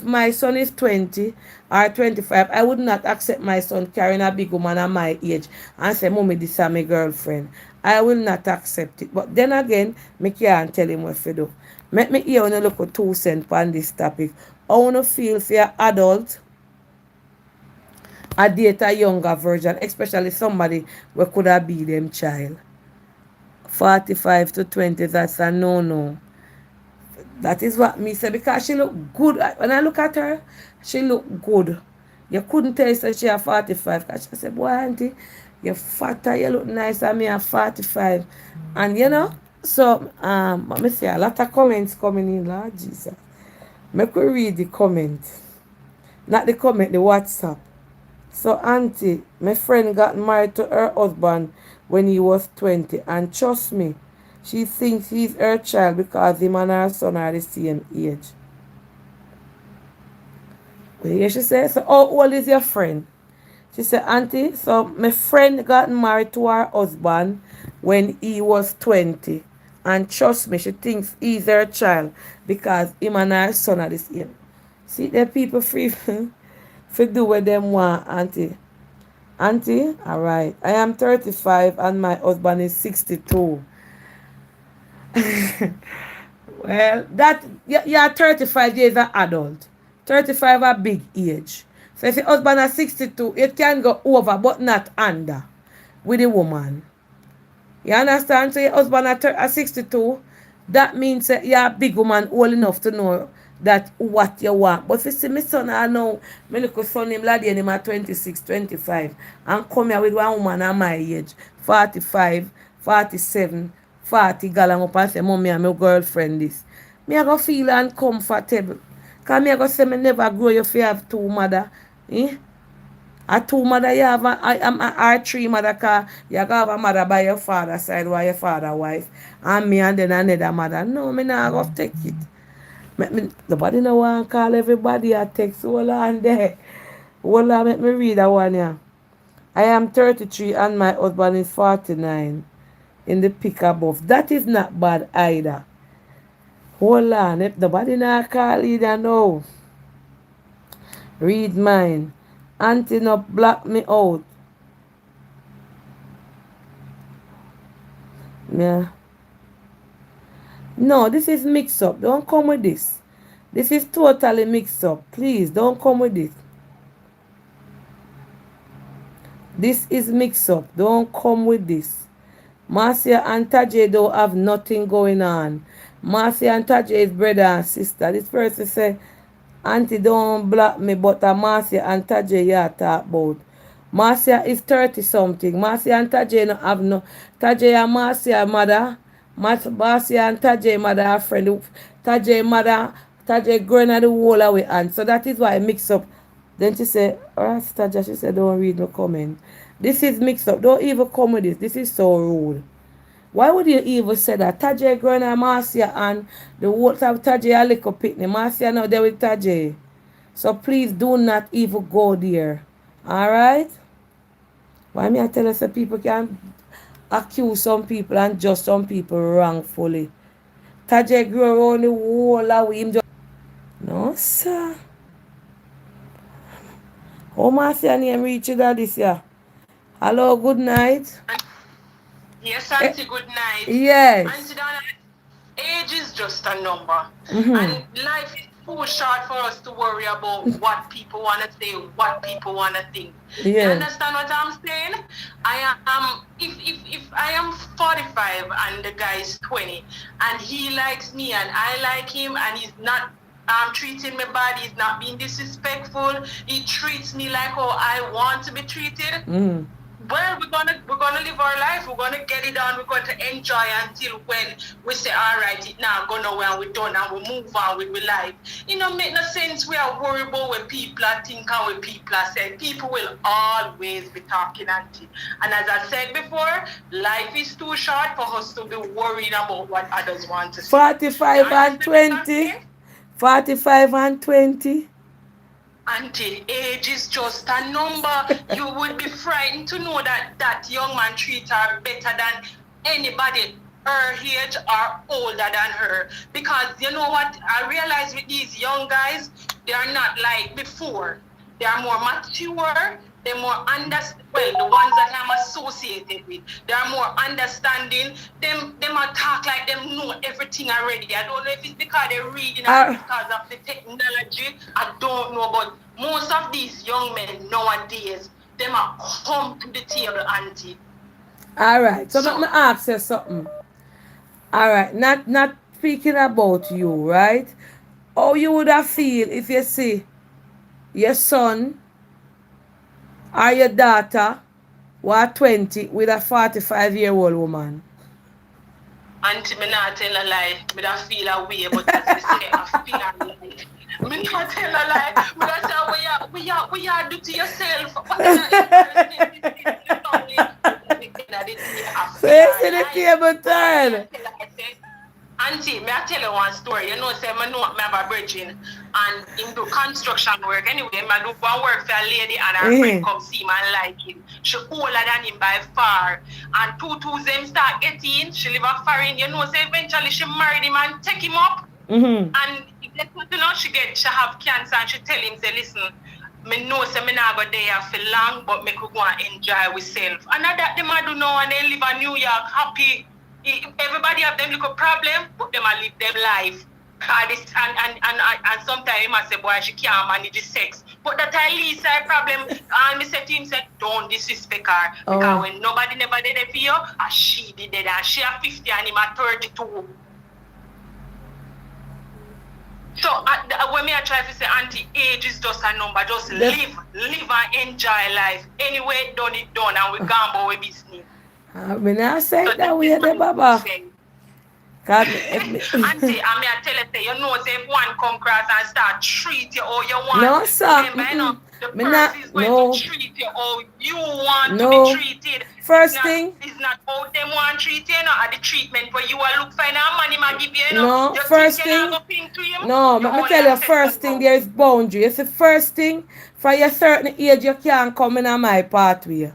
my son is 20 or 25, I would not accept my son carrying a big woman at my age and say, Mommy, this is my girlfriend. I will not accept it. But then again, me can't tell him what to do. Make me hear on a look 2 cents on this topic. I want to feel for your adult, a date a younger version, especially somebody who could have be them child. 45 to 20, that's a no-no. That is what me say because she look good. When I look at her, she look good. You couldn't tell that she a 45 because she said, boy, auntie, you're fatter, you look nice, and me a 45. And so let me see a lot of comments coming in, Lord Jesus. Make we read the comments. Not the comment, the WhatsApp. So auntie, my friend got married to her husband when he was 20, and trust me, she thinks he's her child because him and her son are the same age. Well, here she says, so how old is your friend? She said, auntie, so my friend got married to her husband when he was 20. And trust me, she thinks he's her child because him and her son are the same. See, the people free to do what them want, auntie. Auntie, all right. I am 35 and my husband is 62. Well, you're 35 years an adult. 35 a big age. So if your husband is 62, it can go over but not under with the woman. You understand? So your husband at 62, that means you're a big woman old enough to know that what you want. But if you see my son, I know my little son him lad him at 26, 25, and come here with one woman at my age, 45, 47, 40, galang up and say, Mommy, I'm your girlfriend this. Me I go feel uncomfortable. Because me I go say me never grow you if you have two mother. Eh? A two mother you have I am a three mother car you have a mother by your father side while your father wife and me and then another mother. No, me not go take it. Nobody no want call everybody a text. Hold on there. Hold on, let me read that one here. I am 33 and my husband is 49 in the pick above. That is not bad either. Hold on, if nobody not call either no. Read mine. Auntie no block me out. Yeah. No, this is mix up. Don't come with this. This is totally mixed up. Please don't come with it. This is mix up. Don't come with this. Marcia and Tajay don't have nothing going on. Marcia and Tajay is brother and sister. This person say, Auntie don't block me, but Marcia and Tajay you talk about. Marcia is 30 something. Marcia and Tajay no have no. Tajay and Marcia mother. Marcia and Tajay mother are friend. Tajay mother, Tajay growing at the wall away and so that is why I mix up. Then she said, alright, Tajay, she said, don't read no comment. This is mixed up. Don't even come with this. This is so rude. Why would you even say that? Tajay growing a Marcia and the whole of Tajay a little pitney. Marcia now there with Tajay. So please do not even go there. Alright? Why me I tell us that people can accuse some people and judge some people wrongfully. Tajay grew around the whole of him just... No, sir. How Marcia name reach you that this year? Hello, good night. Yes, Auntie, good night. Yes. Auntie Donna, age is just a number. Mm-hmm. And life is too short for us to worry about what people want to say, what people want to think. You Yeah. understand what I'm saying? I am, if I am 45 and the guy is 20 and he likes me and I like him and he's not treating me bad, he's not being disrespectful, he treats me like how I want to be treated. Mm. Well, we're gonna live our life. We're gonna get it on. We're going to enjoy until when we say, all right, it now go nowhere and we're done and we move on with our life. You know, make no sense. We are worried about what people are thinking and what people are saying. People will always be talking, Auntie. And as I said before, life is too short for us to be worrying about what others want to say. 45 and 20. 45 and 20. Auntie, age is just a number. You would be frightened to know that that young man treats her better than anybody her age or older than her. Because you know what? I realize with these young guys, they are not like before. They are more mature. They're more well, the ones that I'm associated with, they are more understanding. Them are talk like them know everything already. I don't know if it's because they're reading or because of the technology. I don't know, but most of these young men nowadays, them are come to the table, Auntie. Alright, so let me ask you something. Alright, not speaking about you, right? How you would have feel if you see your son or your daughter was 20 with a 45-year-old woman? Auntie, me not tell a lie. Me don't feel a way, but as I say, I feel a lie. Me not tell a lie. Me don't say, what you do to yourself? What you so you see the table turn. Auntie, may I tell you one story? You know, say, I know me have a virgin and him do construction work. Anyway, I do one work for a lady and her friend come see him and like him. She older than him by far. And two them start getting, she live a foreign, you know, so eventually she married him and take him up. Mm-hmm. And you know, she have cancer and she tell him, say, listen, me know say me not go there for long, but me could go and enjoy myself. And that them I do now and they live in New York happy. Everybody have them little problem, but them I live them life. And sometimes I must say, boy, she can't manage the sex. But that at least I problem. And me say to him, say, don't disrespect her. Because when nobody never did it for you, and she did it. And she at 50 and him at 32. So when me I try to say, Auntie, age is just a number. Just live and enjoy life. Anyway, done it done, and we gone about we business. I mean, I say so that way, the Baba. Auntie, I tell you, you know, if one come across and start treat you how you want. No, sir. Remember, you know, the person is going to treat you how you want to be treated. First thing. It's not how them want to treat you, or the treatment where you are look for now money might give you, No, first thing. No, let me tell you, first thing, there is boundary. It's the first thing, for a certain age, you can't come in on my pathway.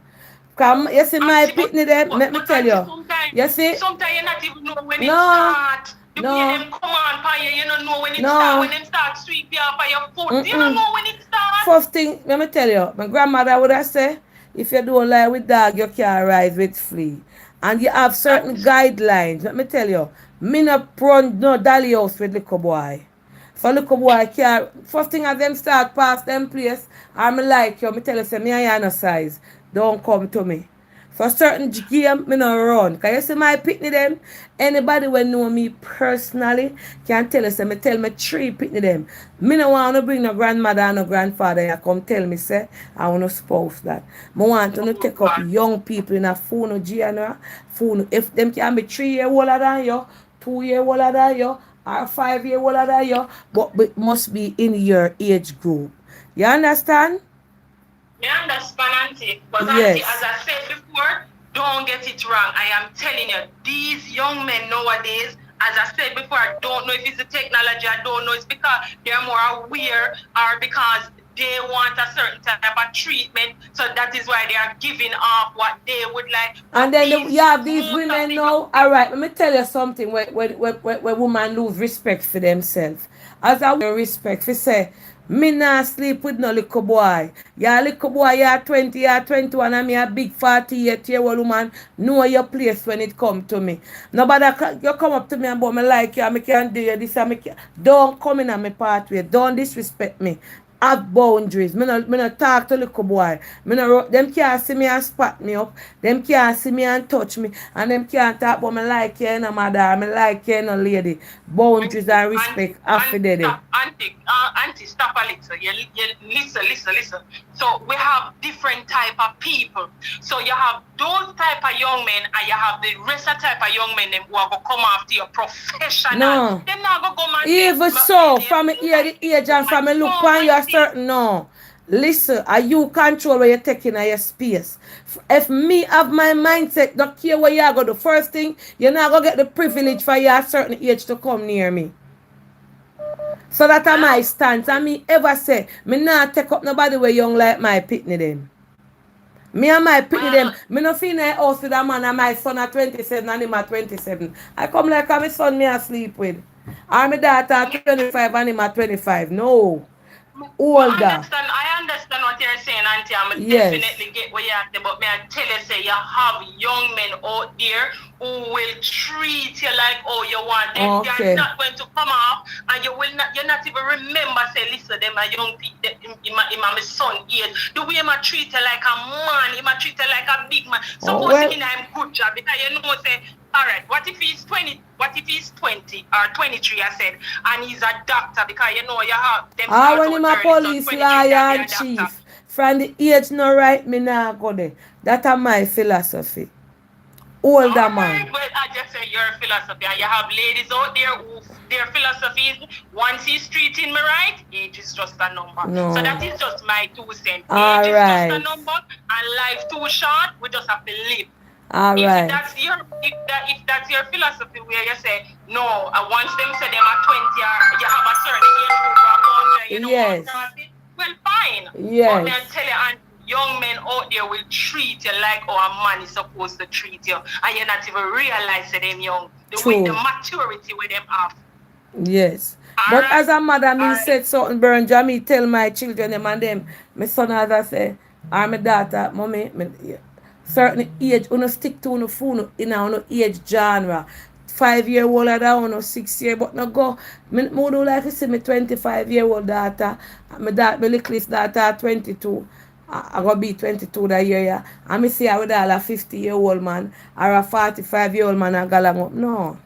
Come, you see my pitney them, let me tell you. You see? Sometimes you not even know when it start. The way them come on for you, you don't know when it start. When them start sweep you off of your foot, you don't know when it start. First thing, let me tell you, my grandmother would have said, if you don't lie with dog, you can't rise with flea. And you have certain guidelines. Let me tell you, me not run no dolly house with little boy. So little boy can't, first thing as them start past them place, I'm like you, me tell you, say, me and no size. Don't come to me. For certain game, me no run. Because you see my pitney them, anybody who know me personally can tell us, me tell me 3 pitney them. Me no want to bring no grandmother and no grandfather and come tell me, say, I want to spouse that. Me want to take up young people in a phone genre. If them can be 3 years older than you, 2 years older than you, or 5 years older than you, but it must be in your age group. You understand? I understand, Auntie. But Auntie, as I said before, don't get it wrong. I am telling you, these young men nowadays, as I said before, I don't know if it's the technology, I don't know it's because they're more aware or because they want a certain type of treatment, so that is why they are giving off what they would like. And But then these, you have these most of women the now. All right, let me tell you something. When women lose respect for themselves, as a woman respect, for say, me not sleep with no little boy. You little boy, you're 20, you're 21, and me a big 48-year-old woman. Know your place when it come to me. Nobody you come up to me and about me like you, and me can do you this, and me can. Don't come in on my pathway. Don't disrespect me. Have boundaries. Me no talk to little boy. Them can't see me and spot me up. Them can't see me and touch me. And them can't talk about me like you no mother. Me like you no lady. Boundaries and auntie, respect after stop, daddy. auntie, stop a little. You listen. So we have different type of people. So you have those type of young men, and you have the rest of type of young men them who are gonna come after your professional. No. Them not gonna come and say, Even so, from me hear the age and my from me look son on you and a this. certain no. Listen, are you control where you're taking your space? If me have my mindset, don't care where you go, the first thing, you're not gonna get the privilege for you a certain age to come near me. So that are my Well, stance. And me ever say, me not take up nobody way young like my pitney them. Me and my pitney them, well, me no feel in a house with a man and my son at 27 and him at 27. I come like my son me asleep with. Or my daughter at 25 and him at 25. No. Older. I understand what you're saying, Auntie. I Yes. definitely get what you're saying, but may I tell you, say you have young men out there who will treat you like oh you want them. They are Okay. not going to come off, and you're not even remember say listen them are young people. My son age. The way him treat you like a man, him treat you like a big man. Oh, Suppose well. him I'm good job because you know say. All right, what if he's 20? What if he's 20 or 23, I said, and he's a doctor because you know you have them start When out him a early, so police 23 lawyer can be and a doctor. chief. From the age no right, me nah go there. That are my philosophy. All Older right, man. well, I just say your philosophy, and you have ladies out there who their philosophy is once he's treating me right, age is just a number. So No. that is just my 2 cents. Age is just a Alright. number, and life too short. We just have to live. If Alright. that's your if that's your philosophy where you say no, once them say them are 20 or you have a certain age group or boundary, you don't want to Yes. cross it, well fine. But me I Yes. tell you, and young men out there will treat you like how a man is supposed to treat you, and you not even realize that them young with the True. maturity with them have. Yes. All But right, as a mother, all me right. said something, Bernja, me tell my children them and them, my son as I say, or my daughter, mommy, certain age, uno stick to uno phone in a uno age genre. 5 year old or that uno 6 year, but no go. Me do like to see my 25-year-old daughter, my littlest daughter 22. I gonna be 22 that year, yeah. And me see her with all a 50-year-old man or a 45-year-old man and galang up. No.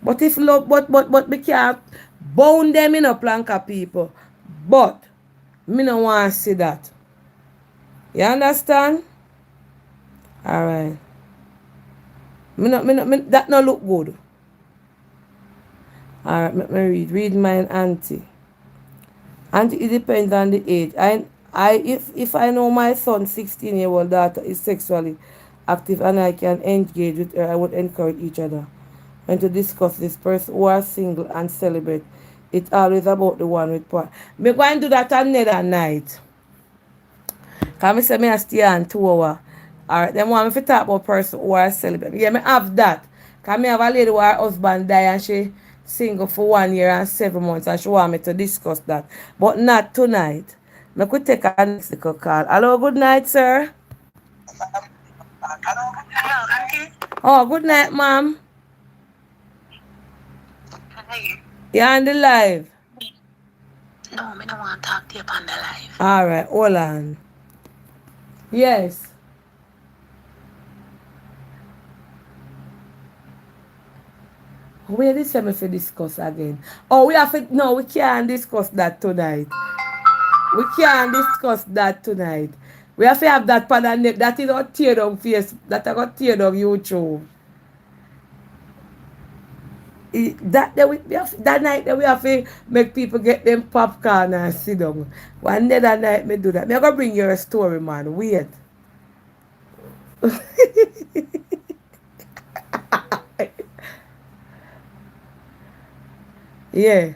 But if love, but we can't bound them in a plank of people. But me no want to see that. You understand? Alright. That no look good. Alright, let me read. Read mine, auntie. Auntie, it depends on the age. If I know my son, 16-year-old daughter, is sexually active and I can engage with her, I would encourage each other. And to discuss this person who are single and celebrate. It's always about the one with part. Me go and do that another night. Cause me say me a stay on 2 hours. Alright, them want me to talk about person who are celibate. Yeah, me have that. Cause me have a lady who her husband died and she single for 1 year and 7 months and she want me to discuss that. But not tonight. Me could take a next little call. Hello, good night, sir. Hello, Auntie. Oh, good night, ma'am. Hi. You're on the live. No, me don't want to talk to you upon the live. Alright, hold on. Yes. Where this time if we discuss again? Oh, we have to, no, we can't discuss that tonight. We can't discuss that tonight. We have to have that pan that is not tear down face, that I got tear down YouTube. That day we have, that night that we have to make people get them popcorn and sit down. One day that night me do that. Me I gonna bring you a story, man. Wait. Yeah.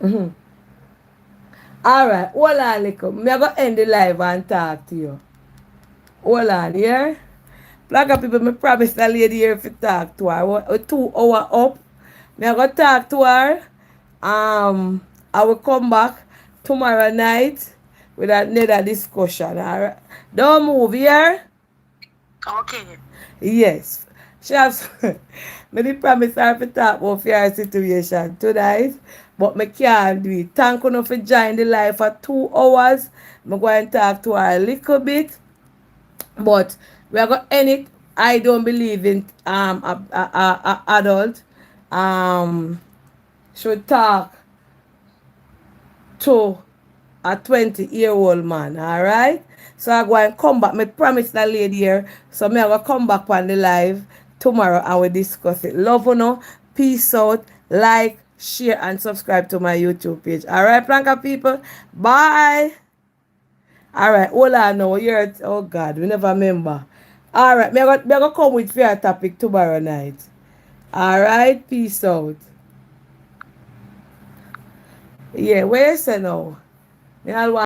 Mm-hmm. All right. Hold on, little. Me I go end the live and talk to you. Hold on, yeah? Like a people, me promise the lady here if you talk to her. 2 hour up. Me I go talk to her. I will come back tomorrow night with another discussion. All right. Don't move here. Okay. Yes. She has me did promise her to talk about your situation tonight. But me can't do it. Thank you for joining the live for 2 hours. I'm going to talk to her a little bit. But we are going to end it. I don't believe in a adult should talk to a 20-year-old man, all right? So I go and come back. Me promise that lady here. So me I go come back on the live tomorrow and we discuss it. Love you know. Peace out. Like, share, and subscribe to my YouTube page. All right, Planka people. Bye. All right, hold on now. You're oh God, we never remember. All right, me I go come with fair topic tomorrow night. All right, peace out. Yeah, where you say now? Me all want